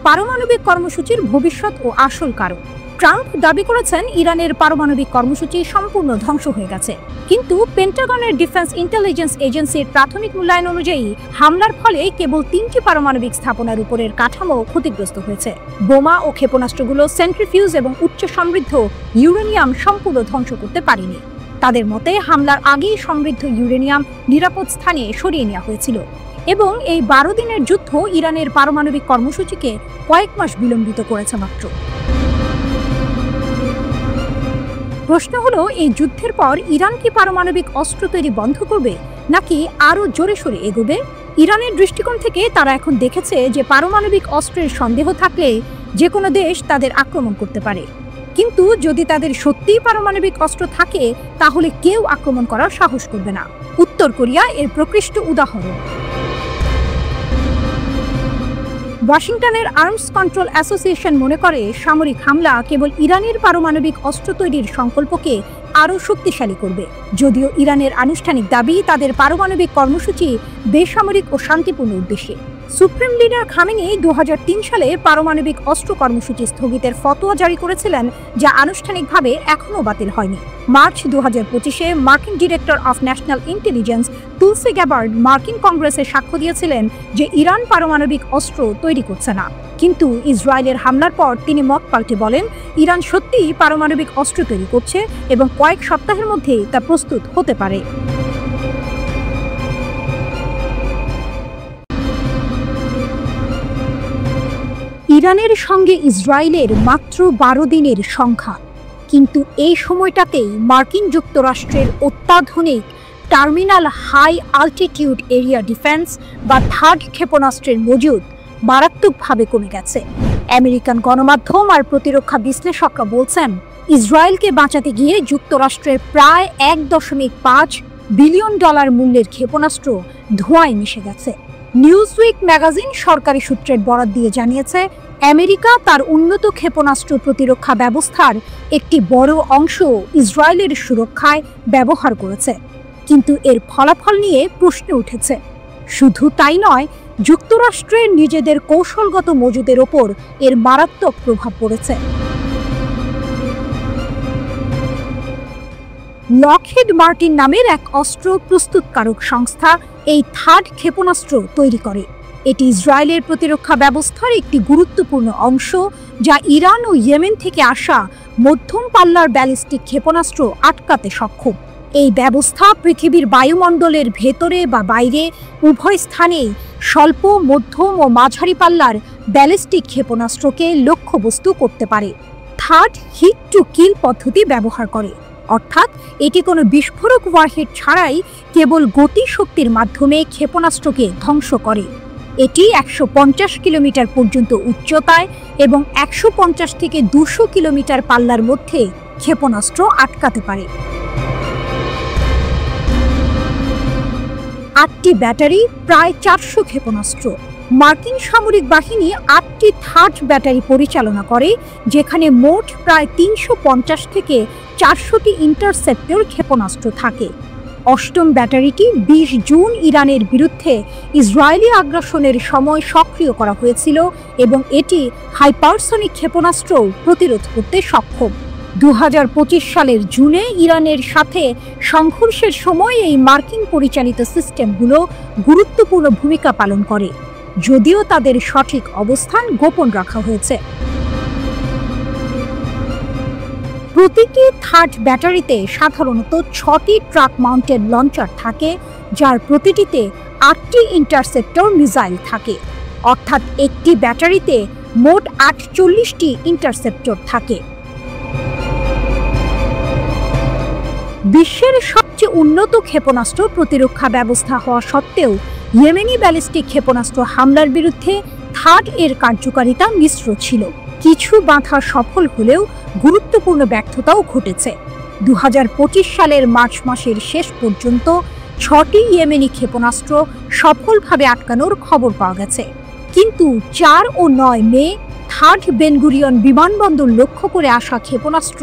A: পারমাণবিক কর্মসূচির ভবিষ্যৎ ও আসল কারণ। ট্রাম্প দাবি করেছেন ইরানের পারমাণবিক কর্মসূচি সম্পূর্ণ ধ্বংস হয়ে গেছে, কিন্তু পেন্টাগনের ডিফেন্স ইন্টেলিজেন্স এজেন্সির প্রাথমিক মূল্যায়ন অনুযায়ী হামলার ফলে কেবল 3টি পারমাণবিক স্থাপনার উপরের কাঠামো ক্ষতিগ্রস্ত হয়েছে। বোমা ও ক্ষেপণাস্ত্রগুলো সেন্ট্রিফিউজ এবং উচ্চ সমৃদ্ধ ইউরেনিয়াম সম্পূর্ণ ধ্বংস করতে পারেনি। তাদের মতে হামলার আগেই সমৃদ্ধ ইউরেনিয়াম নিরাপদ স্থানে সরিয়ে নেওয়া হয়েছিল এবং এই 12 দিনের যুদ্ধ ইরানের পারমাণবিক কর্মসূচিকে কয়েক মাস বিলম্বিত করেছে মাত্র। প্রশ্ন হলো, এই যুদ্ধের পর ইরান কি পারমাণবিক অস্ত্র তৈরি বন্ধ করবে নাকি আরও জোরে সোরে এগোবে? ইরানের দৃষ্টিকোণ থেকে তারা এখন দেখেছে যে পারমাণবিক অস্ত্রের সন্দেহ থাকলে যে কোনো দেশ তাদের আক্রমণ করতে পারে, কিন্তু যদি তাদের সত্যিই পারমাণবিক অস্ত্র থাকে তাহলে কেউ আক্রমণ করার সাহস করবে না। উত্তর কোরিয়া এর প্রকৃষ্ট উদাহরণ। ওয়াশিংটনের আর্মস কন্ট্রোল অ্যাসোসিয়েশন মনে করে সামরিক হামলা কেবল ইরানের পারমাণবিক অস্ত্র তৈরির সংকল্পকে আরও শক্তিশালী করবে। যদিও ইরানের আনুষ্ঠানিক দাবি তাদের পারমাণবিক কর্মসূচি বেসামরিক ও শান্তিপূর্ণ উদ্দেশ্যে। সুপ্রিম লিডার খামেনি 2003 সালে পারমাণবিক অস্ত্র কর্মসূচি স্থগিতের ফতোয়া জারি করেছিলেন, যা আনুষ্ঠানিকভাবে এখনও বাতিল হয়নি। মার্চ 2025-এ মার্কিন director of national intelligence Tulsi Gabbard মার্কিন কংগ্রেসে সাক্ষ্য দিয়েছিলেন যে ইরান পারমাণবিক অস্ত্র তৈরি করছে না, কিন্তু ইসরায়েলের হামলার পর তিনি মত পাল্টে বলেন ইরান সত্যিই পারমাণবিক অস্ত্র তৈরি করছে এবং কয়েক সপ্তাহের মধ্যেই তা প্রস্তুত হতে পারে। ইরানের সঙ্গে ইসরায়েলের মাত্র 12 দিনের সংঘাত, কিন্তু এই সময়টাতেই মার্কিন যুক্তরাষ্ট্রের অত্যাধুনিক terminal high altitude area defence বা থার্ড ক্ষেপণাস্ত্রের মজুদ মারাত্মকভাবে কমে গেছে। আমেরিকান গণমাধ্যম আর প্রতিরক্ষা বিশ্লেষকরা বলছেন ইসরায়েলকে বাঁচাতে গিয়ে যুক্তরাষ্ট্রের প্রায় 1.5 বিলিয়ন ডলার মূল্যের ক্ষেপণাস্ত্র ধোঁয়ায় মিশে গেছে। নিউজউইক ম্যাগাজিন সরকারি সূত্রের বরাত দিয়ে জানিয়েছে, আমেরিকা তার উন্নত ক্ষেপণাস্ত্র প্রতিরক্ষা ব্যবস্থার একটি বড় অংশ ইসরায়েলের সুরক্ষায় ব্যবহার করেছে, কিন্তু এর ফলাফল নিয়ে প্রশ্ন উঠেছে। শুধু তাই নয়, যুক্তরাষ্ট্রের নিজেদের কৌশলগত মজুদের ওপর এর মারাত্মক প্রভাব পড়েছে। লকহিড মার্টিন নামের এক অস্ত্র প্রস্তুতকারক সংস্থা এই থার্ড ক্ষেপণাস্ত্র তৈরি করে। এটি ইসরায়েলের প্রতিরক্ষা ব্যবস্থার একটি গুরুত্বপূর্ণ অংশ, যা ইরান ও ইয়েমেন থেকে আসা মধ্যম পাল্লার ব্যালিস্টিক ক্ষেপণাস্ত্র আটকাতে সক্ষম। এই ব্যবস্থা পৃথিবীর বায়ুমণ্ডলের ভেতরে বা বাইরে উভয় স্থানেই স্বল্প, মধ্যম ও মাঝারি পাল্লার ব্যালিস্টিক ক্ষেপণাস্ত্রকে লক্ষ্যবস্তু করতে পারে। থার্ড হিট টু কিল পদ্ধতি ব্যবহার করে, অর্থাৎ এটি কোনো বিস্ফোরক ওয়ারহেড ছাড়াই কেবল গতিশক্তির মাধ্যমে ক্ষেপণাস্ত্রকে ধ্বংস করে। এটি 150 কিলোমিটার পর্যন্ত উচ্চতায় এবং 150 থেকে 200 কিলোমিটার পাল্লার মধ্যে ক্ষেপণাস্ত্র আটকাতে পারে। 8টি ব্যাটারি, প্রায় 400 ক্ষেপণাস্ত্র। মার্কিন সামরিক বাহিনী 8টি থার্ড ব্যাটারি পরিচালনা করে, যেখানে মোট প্রায় 350 থেকে 400টি ইন্টারসেপ্টর ক্ষেপণাস্ত্র থাকে। 8ম ব্যাটারিটি 20 জুন ইরানের বিরুদ্ধে ইসরায়েলি আগ্রাসনের সময় সক্রিয় করা হয়েছিল এবং এটি হাইপারসনিক ক্ষেপণাস্ত্র প্রতিরোধ করতে সক্ষম। 2025 সালের জুনে ইরানের সাথে সংঘর্ষের সময় এই মার্কিন পরিচালিত সিস্টেমগুলো গুরুত্বপূর্ণ ভূমিকা পালন করে, যদিও তাদের সঠিক অবস্থান গোপন রাখা হয়েছে। প্রতিটি থার্ড ব্যাটারিতে সাধারণত 6টি ট্রাক মাউন্টেড লঞ্চার থাকে, যার প্রতিটিতে 8টি ইন্টারসেপ্টর মিসাইল থাকে, অর্থাৎ একটি ব্যাটারিতে মোট 48টি ইন্টারসেপ্টর থাকে। বিশ্বের সবচেয়ে উন্নত ক্ষেপণাস্ত্র প্রতিরক্ষা ব্যবস্থা হওয়া সত্ত্বেও ইয়েমেনি ব্যালিস্টিক ক্ষেপণাস্ত্র হামলার বিরুদ্ধে থার্ড এর কার্যকারিতা মিশ্র ছিল। কিছু বাধা সফল হলেও গুরুত্বপূর্ণ ব্যর্থতাও ঘটেছে। 2025 সালের মার্চ মাসের শেষ পর্যন্ত 6টি ইয়েমেনি ক্ষেপণাস্ত্র সফলভাবে আটকানোর খবর পাওয়া গেছে, কিন্তু 4 ও 9 মে থার্ড বেনগুরিয়ন বিমানবন্দর লক্ষ্য করে আসা ক্ষেপণাস্ত্র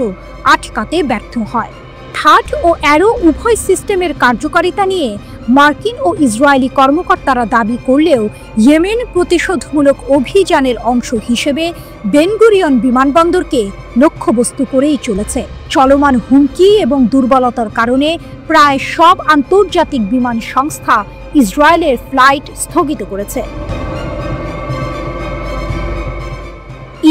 A: আটকাতে ব্যর্থ হয়। থার্ড ও অ্যারো উভয় সিস্টেমের কার্যকারিতা নিয়ে মার্কিন ও ইসরায়েলি কর্মকর্তারা দাবি করলেও ইয়েমেন প্রতিশোধমূলক অভিযানের অংশ হিসেবে বেনগুরিয়ন বিমানবন্দরকে লক্ষ্যবস্তু করেই চলেছে। চলমান হুমকি এবং দুর্বলতার কারণে প্রায় সব আন্তর্জাতিক বিমান সংস্থা ইসরায়েলের ফ্লাইট স্থগিত করেছে।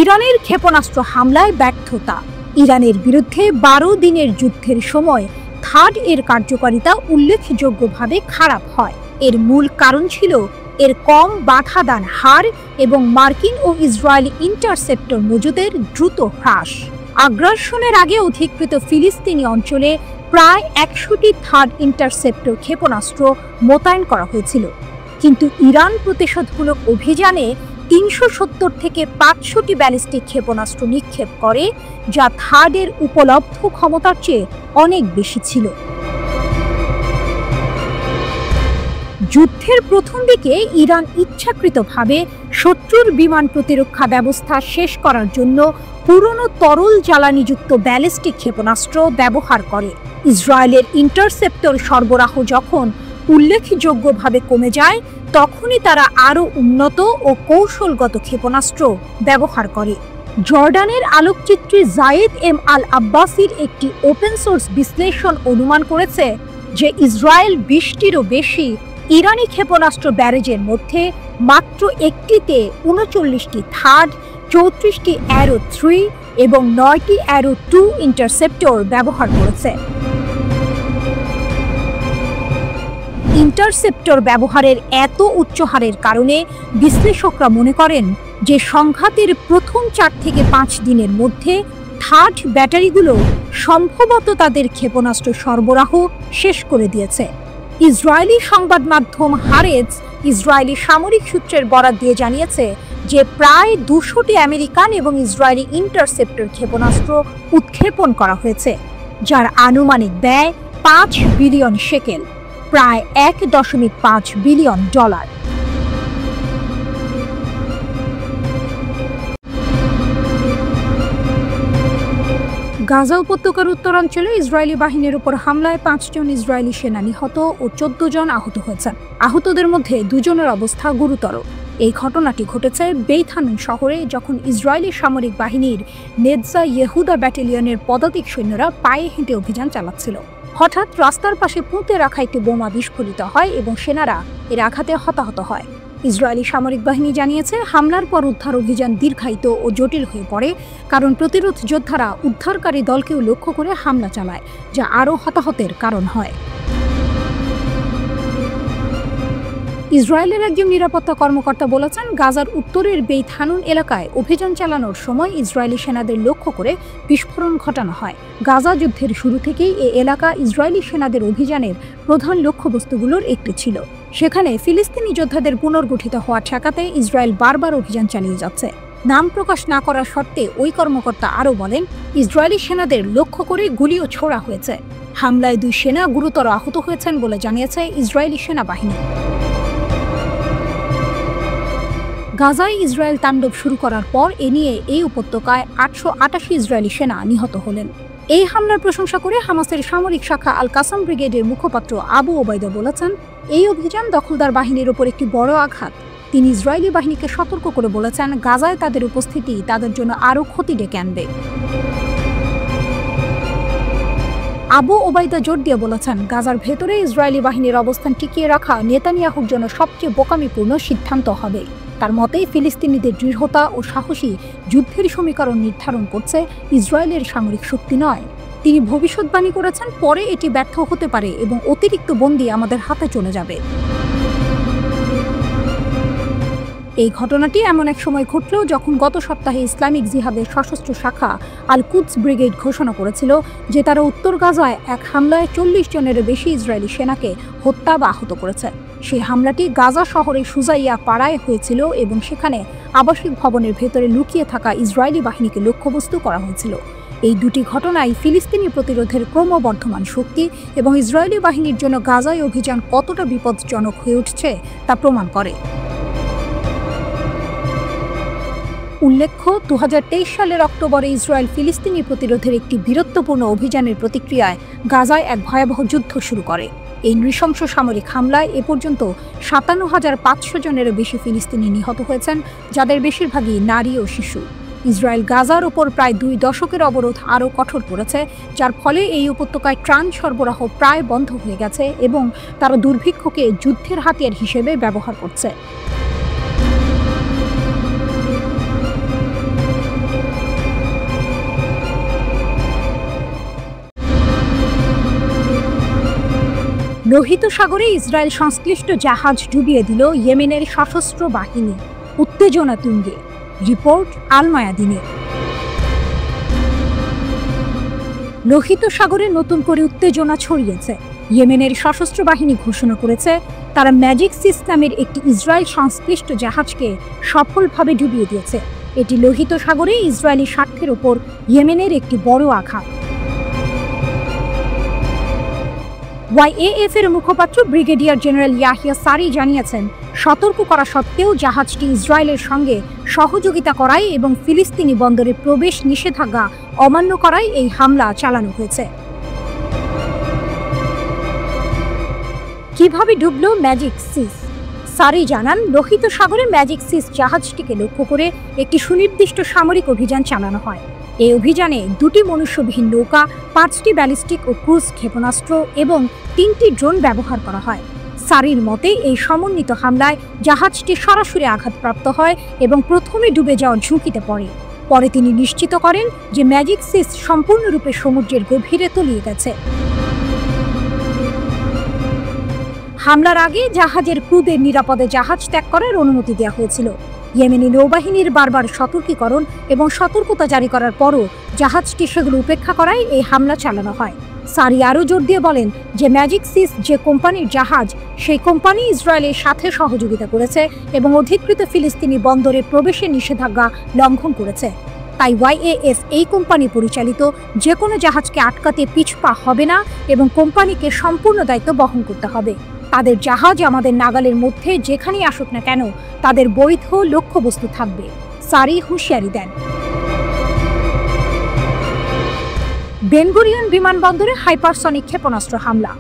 A: ইরানের ক্ষেপণাস্ত্র হামলায় ব্যর্থতা। ইরানের বিরুদ্ধে 12 দিনের যুদ্ধের সময় থার্ড এর কার্যকারিতা উল্লেখযোগ্যভাবে খারাপ হয়। এর মূল কারণ ছিল এর কম বাধাদান হার এবং মার্কিন ও ইসরায়েলি ইন্টারসেপ্টর মজুদের দ্রুত হ্রাস। আগ্রাসনের আগে অধিকৃত ফিলিস্তিনি অঞ্চলে প্রায় 100টি থার্ড ইন্টারসেপ্টর ক্ষেপণাস্ত্র মোতায়েন করা হয়েছিল, কিন্তু ইরান প্রতিশোধমূলক অভিযানে 370 থেকে 500টি ব্যালিস্টিক ক্ষেপণাস্ত্র নিক্ষেপ করে, যা থার্ডের উপলব্ধ ক্ষমতার চেয়ে অনেক বেশি ছিল। যুদ্ধের প্রথম দিকে ইরান ইচ্ছাকৃতভাবে শত্রুর বিমান প্রতিরক্ষা ব্যবস্থা শেষ করার জন্য পুরনো তরল জ্বালানিযুক্ত ব্যালিস্টিক ক্ষেপণাস্ত্র ব্যবহার করে। ইসরায়েলের ইন্টারসেপ্টর সরবরাহ যখন উল্লেখযোগ্যভাবে কমে যায়, তখনই তারা আরও উন্নত ও কৌশলগত ক্ষেপণাস্ত্র ব্যবহার করে। জর্ডানের আলোকচিত্রী জায়েদ এম আল আব্বাসির একটি ওপেন সোর্স বিশ্লেষণ অনুমান করেছে যে ইসরায়েল 20টিরও বেশি ইরানি ক্ষেপণাস্ত্র ব্যারেজের মধ্যে মাত্র একটিতে 39টি থার্ড, 34টি অ্যারো 3 এবং 9টি অ্যারো 2 ইন্টারসেপ্টর ব্যবহার করেছে। ইন্টারসেপ্টর ব্যবহারের এত উচ্চ হারের কারণে বিশ্লেষকরা মনে করেন যে সংঘাতের প্রথম 4 থেকে 5 দিনের মধ্যে থার্ড ব্যাটারিগুলো সম্ভবত তাদের ক্ষেপণাস্ত্র সরবরাহ শেষ করে দিয়েছে। ইসরায়েলি সংবাদ মাধ্যম হারেজ ইসরায়েলি সামরিক সূত্রের বরাত দিয়ে জানিয়েছে যে প্রায় 200টি আমেরিকান এবং ইসরায়েলি ইন্টারসেপ্টর ক্ষেপণাস্ত্র উৎক্ষেপণ করা হয়েছে, যার আনুমানিক ব্যয় 5 বিলিয়ন শেকেল, প্রায় 1.5 বিলিয়ন ডলার। গাজা উপত্যকার উত্তরাঞ্চলে ইসরায়েলি বাহিনীর উপর হামলায় 5 জন ইসরায়েলি সেনা নিহত ও 14 জন আহত হয়েছেন। আহতদের মধ্যে 2 জনের অবস্থা গুরুতর। এই ঘটনাটি ঘটেছে বেইত হানুন শহরে, যখন ইসরায়েলি সামরিক বাহিনীর নেৎজা ইহুদা ব্যাটালিয়নের পদাতিক সৈন্যরা পায়ে হেঁটে অভিযান চালাচ্ছিল। হঠাৎ রাস্তার পাশে পুঁতে রাখা একটি বোমা বিস্ফোরিত হয় এবং সেনারা এর আঘাতে হতাহত হয়। ইসরায়েলি সামরিক বাহিনী জানিয়েছে, হামলার পর উদ্ধার অভিযান দীর্ঘায়িত ও জটিল হয়ে পড়ে, কারণ প্রতিরোধ যোদ্ধারা উদ্ধারকারী দলকেও লক্ষ্য করে হামলা চালায়, যা আরও হতাহতের কারণ হয়। ইসরায়েলের একজন নিরাপত্তা কর্মকর্তা বলেছেন, গাজার উত্তরের বেইত হানুন এলাকায় অভিযান চালানোর সময় ইসরায়েলি সেনাদের লক্ষ্য করে বিস্ফোরণ ঘটানো হয়। গাজা যুদ্ধের শুরু থেকেই এই এলাকা ইসরায়েলি সেনাদের অভিযানের প্রধান লক্ষ্যবস্তুগুলোর একটি ছিল। সেখানে ফিলিস্তিনি যোদ্ধাদের পুনর্গঠিত হওয়া ঠেকাতে ইসরায়েল বারবার অভিযান চালিয়ে যাচ্ছে। নাম প্রকাশ না করার শর্তে ওই কর্মকর্তা আরও বলেন, ইসরায়েলি সেনাদের লক্ষ্য করে গুলিও ছোড়া হয়েছে। হামলায় 2 সেনা গুরুতর আহত হয়েছেন বলে জানিয়েছে ইসরায়েলি সেনাবাহিনী। গাজায় ইসরায়েল তাণ্ডব শুরু করার পর এ নিয়ে এই উপত্যকায় 888 ইসরায়েলি সেনা নিহত হলেন। এই হামলার প্রশংসা করে হামাসের সামরিক শাখা আল কাসাম ব্রিগেডের মুখপাত্র আবু ওবায়দা বলেছেন, এই অভিযান দখলদার বাহিনীর উপর একটি বড় আঘাত। তিনি ইসরায়েলি বাহিনীকে সতর্ক করে বলেছেন, গাজায় তাদের উপস্থিতি তাদের জন্য আরও ক্ষতি ডেকে আনবে। আবু ওবায়দা জোর দিয়ে বলেছেন, গাজার ভেতরে ইসরায়েলি বাহিনীর অবস্থান টিকিয়ে রাখা নেতানিয়াহুর জন্য সবচেয়ে বোকামিপূর্ণ সিদ্ধান্ত হবে। তার মতে, ফিলিস্তিনিদের দৃঢ়তা ও সাহসী যুদ্ধের সমীকরণ নির্ধারণ করছে ইসরায়েলের সামরিক শক্তি নয়। তিনি ভবিষ্যৎবাণী করেছেন, পরে এটি ব্যর্থ হতে পারে এবং অতিরিক্ত বন্দী আমাদের হাতে চলে যাবে। এই ঘটনাটি এমন এক সময় ঘটল যখন গত সপ্তাহে ইসলামিক জিহাদের সশস্ত্র শাখা আল কুদস ব্রিগেড ঘোষণা করেছিল যে তারা উত্তর গাজায় এক হামলায় 40 জনেরও বেশি ইসরায়েলি সেনাকে হত্যা বা আহত করেছে। সেই হামলাটি গাজা শহরের সুজাইয়া পাড়ায় হয়েছিল এবং সেখানে আবাসিক ভবনের ভেতরে লুকিয়ে থাকা ইসরায়েলি বাহিনীকে লক্ষ্যবস্তু করা হয়েছিল। এই দুটি ঘটনায় ফিলিস্তিনি প্রতিরোধের ক্রমবর্ধমান শক্তি এবং ইসরায়েলি বাহিনীর জন্য গাজায় অভিযান কতটা বিপজ্জনক হয়ে উঠছে তা প্রমাণ করে। উল্লেখ্য, 2023 সালের অক্টোবরে ইসরায়েল ফিলিস্তিনি প্রতিরোধের একটি বীরত্বপূর্ণ অভিযানের প্রতিক্রিয়ায় গাজায় এক ভয়াবহ যুদ্ধ শুরু করে। এই নৃশংস সামরিক হামলায় এ পর্যন্ত 57,500 জনেরও বেশি ফিলিস্তিনি নিহত হয়েছেন, যাদের বেশিরভাগই নারী ও শিশু। ইসরায়েল গাজার ওপর প্রায় 2 দশকের অবরোধ আরও কঠোর করেছে, যার ফলে এই উপত্যকায় ত্রাণ সরবরাহ প্রায় বন্ধ হয়ে গেছে এবং তারা দুর্ভিক্ষকে যুদ্ধের হাতিয়ার হিসেবে ব্যবহার করছে। লোহিত সাগরে ইসরায়েল সংশ্লিষ্ট জাহাজ ডুবিয়ে দিল ইয়েমেনের সশস্ত্র বাহিনী, উত্তেজনা তুঙ্গে। রিপোর্ট আল মায়াদিনের। লোহিত সাগরে নতুন করে উত্তেজনা ছড়িয়েছে। ইয়েমেনের সশস্ত্র বাহিনী ঘোষণা করেছে তারা ম্যাজিক সিস্টেমের একটি ইসরায়েল সংশ্লিষ্ট জাহাজকে সফলভাবে ডুবিয়ে দিয়েছে। এটি লোহিত সাগরে ইসরায়েলি স্বার্থের ওপর ইয়েমেনের একটি বড় আঘাত। ওয়াইএএফ এর মুখপাত্র ব্রিগেডিয়ার জেনারেল ইয়াহিয়া সারি জানিয়েছেন, সতর্ক করা সত্ত্বেও জাহাজটি ইসরায়েলের সঙ্গে সহযোগিতা করায় এবং ফিলিস্তিনি বন্দরে প্রবেশ নিষেধাজ্ঞা অমান্য করায় এই হামলা চালানো হয়েছে। কিভাবে ডুবল ম্যাজিক সিস? সারি জানান, লোহিত সাগরে ম্যাজিক সিস জাহাজটিকে লক্ষ্য করে একটি সুনির্দিষ্ট সামরিক অভিযান চালানো হয়। এই অভিযানে 2টি মনুষ্যবিহীন নৌকা, 5টি ব্যালিস্টিক ও ক্রুজ ক্ষেপণাস্ত্র এবং 3টি ড্রোন ব্যবহার করা হয়। সারির মতে, এই সমন্বিত হামলায় জাহাজটি সরাসরি আঘাতপ্রাপ্ত হয় এবং প্রথমে ডুবে যাওয়ার ঝুঁকিতে পড়ে। পরে তিনি নিশ্চিত করেন যে ম্যাজিক সিস সম্পূর্ণরূপে সমুদ্রের গভীরে তলিয়ে গেছে। হামলার আগে জাহাজের ক্রুদের নিরাপদে জাহাজ ত্যাগ করার অনুমতি দেওয়া হয়েছিল। ইয়েমেনি নৌবাহিনীর বারবার সতর্কীকরণ এবং সতর্কতা জারি করার পরও জাহাজটি সেগুলো উপেক্ষা করায় এই হামলা চালানো হয়। সারি আরও জোর দিয়ে বলেন যে ম্যাজিক সিস যে কোম্পানির জাহাজ, সেই কোম্পানি ইসরায়েলের সাথে সহযোগিতা করেছে এবং অধিকৃত ফিলিস্তিনি বন্দরে প্রবেশের নিষেধাজ্ঞা লঙ্ঘন করেছে। তাই ওয়াইএএফ এই কোম্পানি পরিচালিত যে কোনো জাহাজকে আটকাতে পিছপা হবে না এবং কোম্পানিকে সম্পূর্ণ দায়িত্ব বহন করতে হবে। তাদের জাহাজ আমাদের নাগালের মধ্যে যেখানেই আসুক না কেন তাদের বৈধ লক্ষ্যবস্তু থাকবে, সারি হুঁশিয়ারি দেন। বেন গুরিয়ন বিমানবন্দরে হাইপারসনিক ক্ষেপণাস্ত্র হামলা।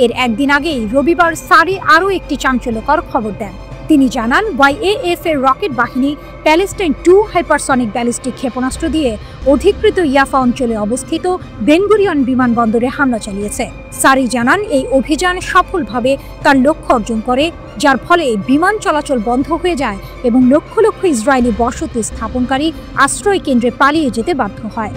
A: এর একদিন আগেই রবিবার সারি আরও একটি চাঞ্চল্যকর খবর দেন। তিনি জানান ওয়াইএএফ এর রকেট বাহিনী প্যালেস্টাইন 2 হাইপারসনিক ব্যালিস্টিক ক্ষেপণাস্ত্র দিয়ে অধিকৃত ইয়াফা অঞ্চলে অবস্থিত বেন গুরিয়ন বিমানবন্দরে হামলা চালিয়েছে। সারি জানান এই অভিযান সফলভাবে তার লক্ষ্য অর্জন করে, যার ফলে বিমান চলাচল বন্ধ হয়ে যায় এবং লক্ষ লক্ষ ইসরায়েলি বসতি স্থাপনকারী আশ্রয় কেন্দ্রে পালিয়ে যেতে বাধ্য হয়।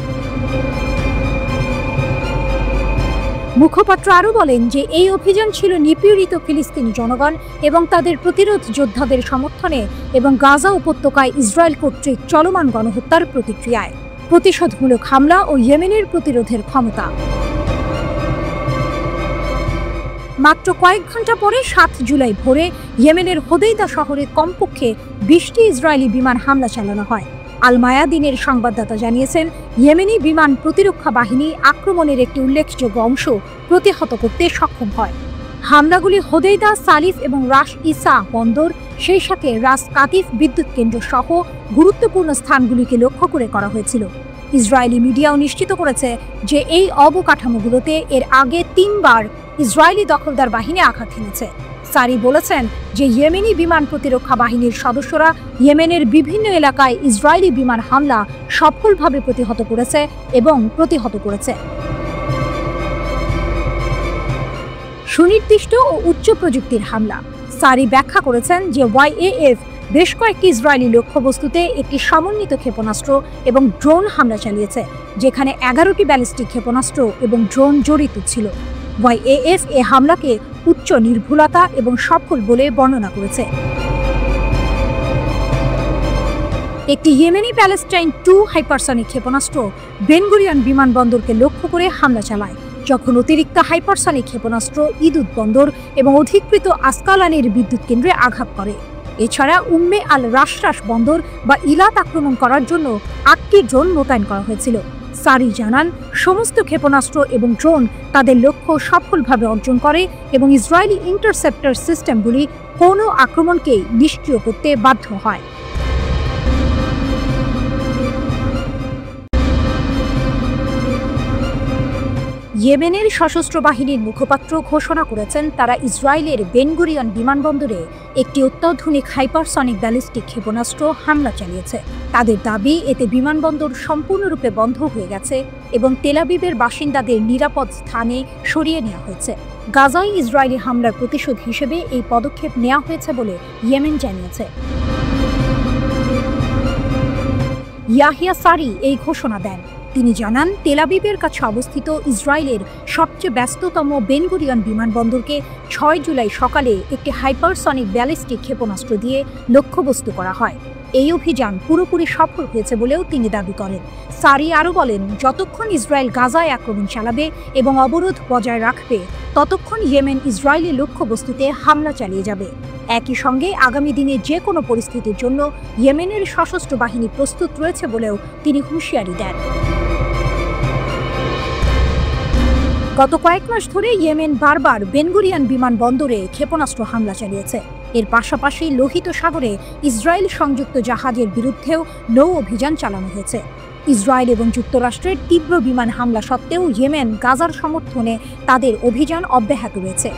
A: মুখপাত্র আরও বলেন যে এই অভিযান ছিল নিপীড়িত ফিলিস্তিনি জনগণ এবং তাদের প্রতিরোধ যোদ্ধাদের সমর্থনে এবং গাজা উপত্যকায় ইসরায়েল কর্তৃক চলমান গণহত্যার প্রতিক্রিয়ায় প্রতিশোধমূলক হামলা ও ইয়েমেনের প্রতিরোধের ক্ষমতা। মাত্র কয়েক ঘন্টা পরে 7 জুলাই ভোরে ইয়েমেনের হোদেইদা শহরে কমপক্ষে 20টি ইসরায়েলি বিমান হামলা চালানো হয়। আল মায়াদিনের সংবাদদাতা জানিয়েছেন, ইয়েমেনি বিমান প্রতিরক্ষা বাহিনী আক্রমণের একটি উল্লেখযোগ্য অংশ প্রতিহত করতে সক্ষম হয়। হামলাগুলি হোদেইদা, সালিফ এবং রাস ইসা বন্দর, সেই সাথে রাস কাতিফ বিদ্যুৎ কেন্দ্র সহ গুরুত্বপূর্ণ স্থানগুলিকে লক্ষ্য করে করা হয়েছিল। ইসরায়েলি মিডিয়াও নিশ্চিত করেছে যে এই অবকাঠামোগুলোতে এর আগে 3 বার ইসরায়েলি দখলদার বাহিনী আঘাত হেনেছে। সারি বলেছেন যে ইয়েমেনি বিমান প্রতিরক্ষা বাহিনীর সদস্যরা ইয়েমেনের বিভিন্ন এলাকায় ইসরায়েলি বিমান হামলা সফলভাবে প্রতিহত করেছে এবং প্রতিহত করেছে। সুনির্দিষ্ট ও উচ্চ প্রযুক্তির হামলা। সারি ব্যাখ্যা করেছেন যে ওয়াইএএফ বেশ কয়েকটি ইসরায়েলি লক্ষ্যবস্তুতে একটি সমন্বিত ক্ষেপণাস্ত্র এবং ড্রোন হামলা চালিয়েছে, যেখানে 11টি ব্যালিস্টিক ক্ষেপণাস্ত্র এবং ড্রোন জড়িত ছিল। ওয়াইএএফ এ হামলাকে উচ্চ নির্ভুলতা এবং সফল বলে বর্ণনা করেছে। একটি ইয়েমেনি প্যালেস্টাইন 2 হাইপারসনিক ক্ষেপণাস্ত্র বেন গুরিয়ন বিমানবন্দরকে লক্ষ্য করে হামলা চালায়, যখন অতিরিক্ত হাইপারসনিক ক্ষেপণাস্ত্র ইদুত বন্দর এবং অধিকৃত আসকালানের বিদ্যুৎ কেন্দ্রে আঘাত করে। এছাড়া উম্মে আল রাশরাশ বন্দর বা ইলাত আক্রমণ করার জন্য 8টি ড্রোন মোতায়েন করা হয়েছিল। সারি জানান, সমস্ত ক্ষেপণাস্ত্র এবং ড্রোন তাদের লক্ষ্য সফলভাবে অর্জন করে এবং ইসরায়েলি ইন্টারসেপ্টর সিস্টেমগুলি কোনো আক্রমণকে নিষ্ক্রিয় করতে বাধ্য হয়। ইয়েমেনের সশস্ত্র বাহিনীর মুখপাত্র ঘোষণা করেছেন তারা ইসরায়েলের বেন গুরিয়ন বিমানবন্দরে একটি অত্যাধুনিক হাইপারসনিক ব্যালিস্টিক ক্ষেপণাস্ত্র হামলা চালিয়েছে। তাদের দাবি, এতে বিমানবন্দর সম্পূর্ণরূপে বন্ধ হয়ে গেছে এবং তেল আবিবের বাসিন্দাদের নিরাপদ স্থানে সরিয়ে নেওয়া হয়েছে। গাজায় ইসরায়েলি হামলার প্রতিশোধ হিসেবে এই পদক্ষেপ নেওয়া হয়েছে বলে ইয়েমেন জানিয়েছে। ইয়াহিয়া সারি এই ঘোষণা দেন। তিনি জানান, তেল আবিবের কাছে অবস্থিত ইসরায়েলের সবচেয়ে ব্যস্ততম বেন গুরিয়ন বিমানবন্দরকে 6 জুলাই সকালে একটি হাইপারসনিক ব্যালিস্টিক ক্ষেপণাস্ত্র দিয়ে লক্ষ্যবস্তু করা হয়। এই অভিযান পুরোপুরি সফল হয়েছে বলেও তিনি দাবি করেন। সারি আরও বলেন, যতক্ষণ ইসরায়েল গাজায় আক্রমণ চালাবে এবং অবরোধ বজায় রাখবে, ততক্ষণ ইয়েমেন ইসরায়েলি লক্ষ্যবস্তুতে হামলা চালিয়ে যাবে। একই সঙ্গে আগামী দিনে যে কোনো পরিস্থিতির জন্য ইয়েমেনের সশস্ত্র বাহিনী প্রস্তুত রয়েছে বলেও তিনি হুঁশিয়ারি দেন। গত কয়েক মাস ধরে ইয়েমেন বারবার বেন গুরিয়ন বিমানবন্দরে ক্ষেপণাস্ত্র হামলা চালিয়েছে। এর পাশাপাশি লোহিত সাগরে ইসরায়েল সংযুক্ত জাহাজের বিরুদ্ধেও নৌ অভিযান চালানো হয়েছে। ইসরায়েল এবং যুক্তরাষ্ট্রের তীব্র বিমান হামলা সত্ত্বেও ইয়েমেন গাজার সমর্থনে তাদের অভিযান অব্যাহত রয়েছে।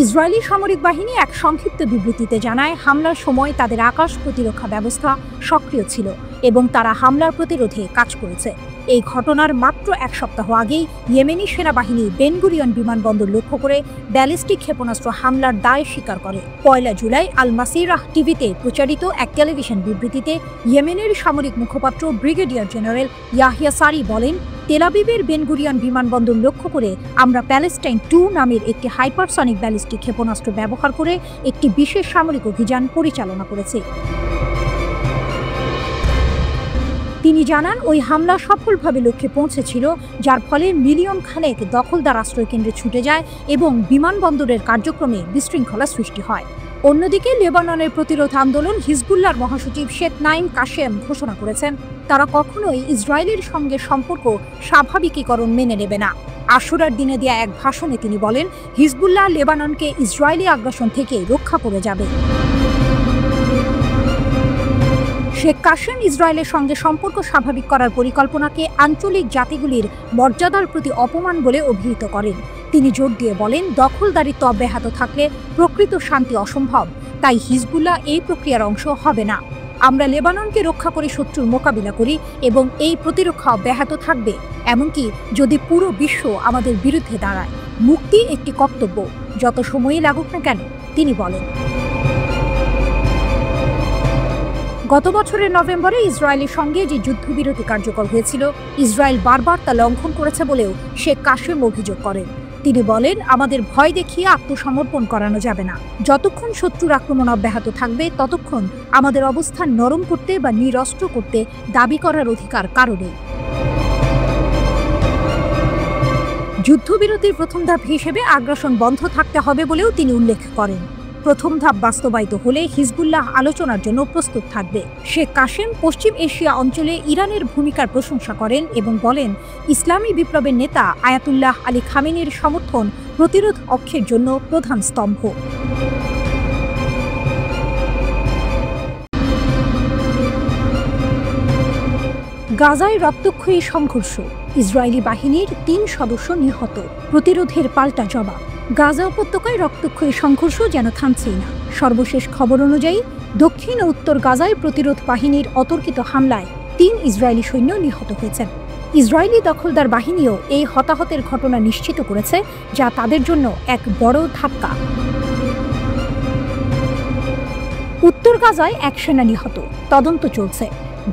A: ইসরায়েলি সামরিক বাহিনী এক সংক্ষিপ্ত বিবৃতিতে জানায়, হামলার সময় তাদের আকাশ প্রতিরক্ষা ব্যবস্থা সক্রিয় ছিল এবং তারা হামলার প্রতিরোধে কাজ করেছে। এই ঘটনার মাত্র 1 সপ্তাহ আগেই ইয়েমেনি সেনাবাহিনী বেন গুরিয়ন বিমানবন্দর লক্ষ্য করে ব্যালিস্টিক ক্ষেপণাস্ত্র হামলার দায় স্বীকার করে। 1 জুলাই আল মাসিরাহ টিভিতে প্রচারিত এক টেলিভিশন বিবৃতিতে ইয়েমেনের সামরিক মুখপাত্র ব্রিগেডিয়ার জেনারেল ইয়াহিয়া সারি বলেন, তেল আবিবের বেন গুরিয়ন বিমানবন্দর লক্ষ্য করে আমরা প্যালেস্টাইন 2 নামের একটি হাইপারসনিক ব্যালিস্টিক ক্ষেপণাস্ত্র ব্যবহার করে একটি বিশেষ সামরিক অভিযান পরিচালনা করেছি। তিনি জানান, ওই হামলা সফলভাবে লক্ষ্যে পৌঁছেছিল, যার ফলে মিলিয়ন খানেক দখলদার আশ্রয়কেন্দ্রে ছুটে যায় এবং বিমানবন্দরের কার্যক্রমে বিশৃঙ্খলা সৃষ্টি হয়। অন্যদিকে লেবাননের প্রতিরোধ আন্দোলন হিজবুল্লাহর মহাসচিব শেখ নাঈম কাশেম ঘোষণা করেছেন, তারা কখনোই ইসরায়েলের সঙ্গে সম্পর্ক স্বাভাবিকীকরণ মেনে নেবে না। আশুরার দিনে দেয়া এক ভাষণে তিনি বলেন, হিজবুল্লাহ লেবাননকে ইসরায়েলি আগ্রাসন থেকে রক্ষা করে যাবে। শেখ কাশেম ইসরায়েলের সঙ্গে সম্পর্ক স্বাভাবিক করার পরিকল্পনাকে আঞ্চলিক জাতিগুলির মর্যাদার প্রতি অপমান বলে অভিহিত করেন। তিনি জোর দিয়ে বলেন, দখলদারিত্ব অব্যাহত থাকলে প্রকৃত শান্তি অসম্ভব, তাই হিজবুল্লাহ এই প্রক্রিয়ার অংশ হবে না। আমরা লেবাননকে রক্ষা করে শত্রুর মোকাবিলা করি এবং এই প্রতিরক্ষা অব্যাহত থাকবে, এমনকি যদি পুরো বিশ্ব আমাদের বিরুদ্ধে দাঁড়ায়। মুক্তি একটি কর্তব্য, যত সময়ই লাগুক না কেন, তিনি বলেন। গত বছরের নভেম্বরে ইসরায়েলের সঙ্গে যে যুদ্ধবিরতি কার্যকর হয়েছিল, ইসরায়েল বারবার তা লঙ্ঘন করেছে বলেও শেখ কাশেম অভিযোগ করেন। তিনি বলেন, আমাদের ভয় দেখিয়ে আত্মসমর্পণ করানো যাবে না। যতক্ষণ শত্রুর আক্রমণ অব্যাহত থাকবে, ততক্ষণ আমাদের অবস্থান নরম করতে বা নিরস্ত্র করতে দাবি করার অধিকার কারো নেই। যুদ্ধবিরতির প্রথম ধাপ হিসেবে আগ্রাসন বন্ধ থাকতে হবে বলেও তিনি উল্লেখ করেন। প্রথম ধাপ বাস্তবায়িত হলে হিজবুল্লাহ আলোচনার জন্য প্রস্তুত থাকবে। শেখ কাশেম পশ্চিম এশিয়া অঞ্চলে ইরানের ভূমিকার প্রশংসা করেন এবং বলেন, ইসলামী বিপ্লবের নেতা আয়াতুল্লাহ আলী খামেনির সমর্থন প্রতিরোধ অক্ষের জন্য প্রধান স্তম্ভ। গাজায় রক্তক্ষয়ী সংঘর্ষ, ইসরায়েলি বাহিনীর ৩ সদস্য নিহত, প্রতিরোধের পাল্টা জবাব। গাজা উপত্যকায় রক্তক্ষয়ী সংঘর্ষ যেন থামছেই না। সর্বশেষ খবর অনুযায়ী দক্ষিণ ও উত্তর গাজায় প্রতিরোধ বাহিনীর অতর্কিত হামলায় ৩ ইসরায়েলি সৈন্য নিহত হয়েছেন। ইসরায়েলি দখলদার বাহিনীও এই হতাহতের ঘটনা নিশ্চিত করেছে, যা তাদের জন্য এক বড় ধাক্কা। উত্তর গাজায় ১ সেনা নিহত, তদন্ত চলছে।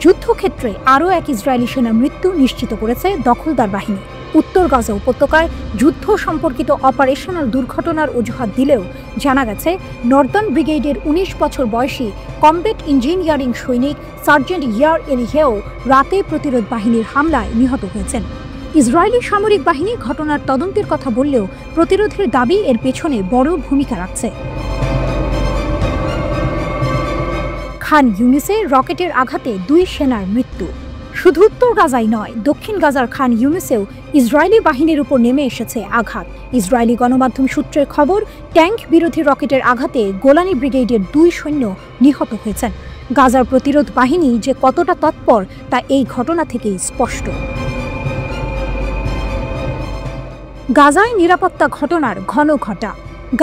A: যুদ্ধক্ষেত্রে আরও ১ ইসরায়েলি সেনা মৃত্যু নিশ্চিত করেছে দখলদার বাহিনী। উত্তর গাজা উপত্যকায় যুদ্ধ সম্পর্কিত অপারেশনাল দুর্ঘটনার অজুহাত দিলেও জানা গেছে, নর্দার্ন ব্রিগেডের ১৯ বছর বয়সী কমব্যাট ইঞ্জিনিয়ারিং সৈনিক সার্জেন্ট ইয়ার এলিহেও রাতে প্রতিরোধ বাহিনীর হামলায় নিহত হয়েছেন। ইসরায়েলি সামরিক বাহিনী ঘটনার তদন্তের কথা বললেও প্রতিরোধের দাবি এর পেছনে বড় ভূমিকা রাখছে। খান ইউনিসে রকেটের আঘাতে ২ সেনার মৃত্যু। শুধু উত্তর গাজাই নয়, দক্ষিণ গাজার খান ইউনিসেও ইসরায়েলি বাহিনীর উপর নেমে এসেছে আঘাত। ইসরায়েলি গণমাধ্যম সূত্রের খবর, ট্যাঙ্ক বিরোধী রকেটের আঘাতে গোলানি ব্রিগেডের ২ সৈন্য নিহত হয়েছেন। গাজার প্রতিরোধ বাহিনী যে কতটা তৎপর তা এই ঘটনা থেকেই স্পষ্ট। গাজায় নিরাপত্তা ঘটনার ঘন ঘটা।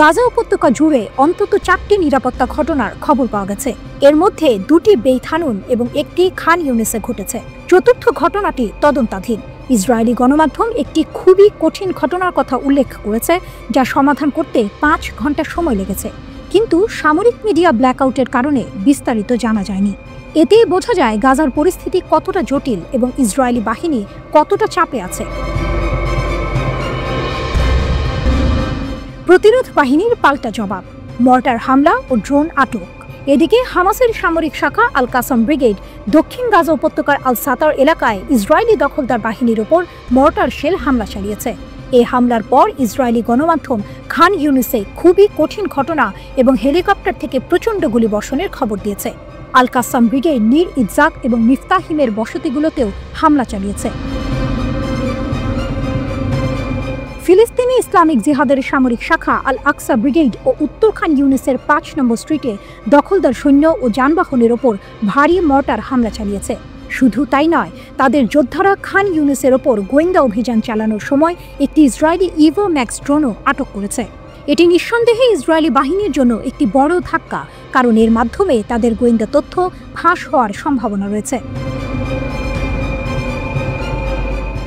A: গাজা উপত্যকা জুড়ে অন্তত ৪টি নিরাপত্তা ঘটনার খবর পাওয়া গেছে। এর মধ্যে ২টি বেইত হানুন এবং ১টি খান ইউনিসে ঘটেছে। চতুর্থ ঘটনাটি তদন্তাধীন। ইসরায়েলি গণমাধ্যম একটি খুবই কঠিন ঘটনার কথা উল্লেখ করেছে, যা সমাধান করতে ৫ ঘন্টা সময় লেগেছে। কিন্তু সামরিক মিডিয়া ব্ল্যাকআউটের কারণে বিস্তারিত জানা যায়নি। এতে বোঝা যায় গাজার পরিস্থিতি কতটা জটিল এবং ইসরায়েলি বাহিনী কতটা চাপে আছে। প্রতিরোধ বাহিনীর পাল্টা জবাব, মর্টার হামলা ও ড্রোন আটক। এদিকে হামাসের সামরিক শাখা আল কাসাম ব্রিগেড দক্ষিণ গাজা উপত্যকার আল সাতার এলাকায় ইসরায়েলি দখলদার বাহিনীর ওপর মর্টার শেল হামলা চালিয়েছে। এই হামলার পর ইসরায়েলি গণমাধ্যম খান ইউনিসে খুবই কঠিন ঘটনা এবং হেলিকপ্টার থেকে প্রচণ্ড গুলিবর্ষণের খবর দিয়েছে। আল কাসাম ব্রিগেড নীর ইজাক এবং মিফতাহিমের বসতিগুলোতেও হামলা চালিয়েছে। ফিলিস্তিনি ইসলামিক জিহাদের সামরিক শাখা আল আকসা ব্রিগেড ও উত্তর খান ইউনিসের ৫ নম্বর স্ট্রিটে দখলদার সৈন্য ও যানবাহনের ওপর ভারী মর্টার হামলা চালিয়েছে। শুধু তাই নয়, তাদের যোদ্ধারা খান ইউনিসের ওপর গোয়েন্দা অভিযান চালানোর সময় একটি ইসরায়েলি ইভো ম্যাক্স ড্রোনও আটক করেছে। এটি নিঃসন্দেহে ইসরায়েলি বাহিনীর জন্য একটি বড় ধাক্কা, কারণ এর মাধ্যমে তাদের গোয়েন্দা তথ্য ফাঁস হওয়ার সম্ভাবনা রয়েছে।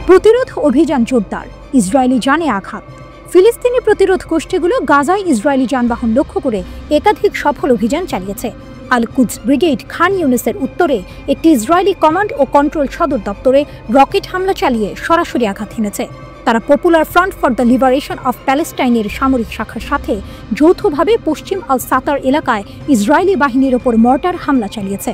A: প্রতিরোধ অভিযান জোরদার, ইসরায়েলি জানে আঘাত। ফিলিস্তিনি প্রতিরোধ গোষ্ঠীগুলো গাজায় ইসরায়েলি যানবাহন লক্ষ্য করে একাধিক সফল অভিযান চালিয়েছে। আল কুদস ব্রিগেড খান ইউনিসের উত্তরে একটি ইসরায়েলি কমান্ড ও কন্ট্রোল সদর দপ্তরে রকেট হামলা চালিয়ে সরাসরি আঘাত হেনেছে। তারা Popular Front for the Liberation of প্যালেস্টাইনের সামরিক শাখার সাথে যৌথভাবে পশ্চিম আল সাতার এলাকায় ইসরায়েলি বাহিনীর ওপর মর্টার হামলা চালিয়েছে।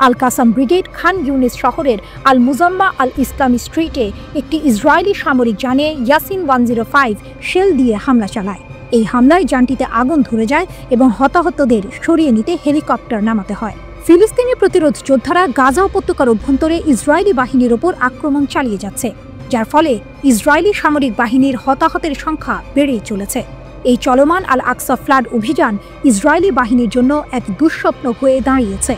A: আল কাসাম ব্রিগেড খান ইউনিস শহরের আল মুজাম্মা আল ইসলামী স্ট্রিটে একটি ইসরায়েলি সামরিক যানে ইয়াসিন 105 শেল দিয়ে হামলা চালায়। এই হামলায় যানটিতে আগুন ধরে যায় এবং হতাহতদের সরিয়ে নিতে হেলিকপ্টার নামাতে হয়। ফিলিস্তিনি প্রতিরোধ যোদ্ধারা গাজা উপত্যকার অভ্যন্তরে ইসরায়েলি বাহিনীর ওপর আক্রমণ চালিয়ে যাচ্ছে, যার ফলে ইসরায়েলি সামরিক বাহিনীর হতাহতের সংখ্যা বেড়েই চলেছে। এই চলমান আল আকসা ফ্লাড অভিযান ইসরায়েলি বাহিনীর জন্য এক দুঃস্বপ্ন হয়ে দাঁড়িয়েছে।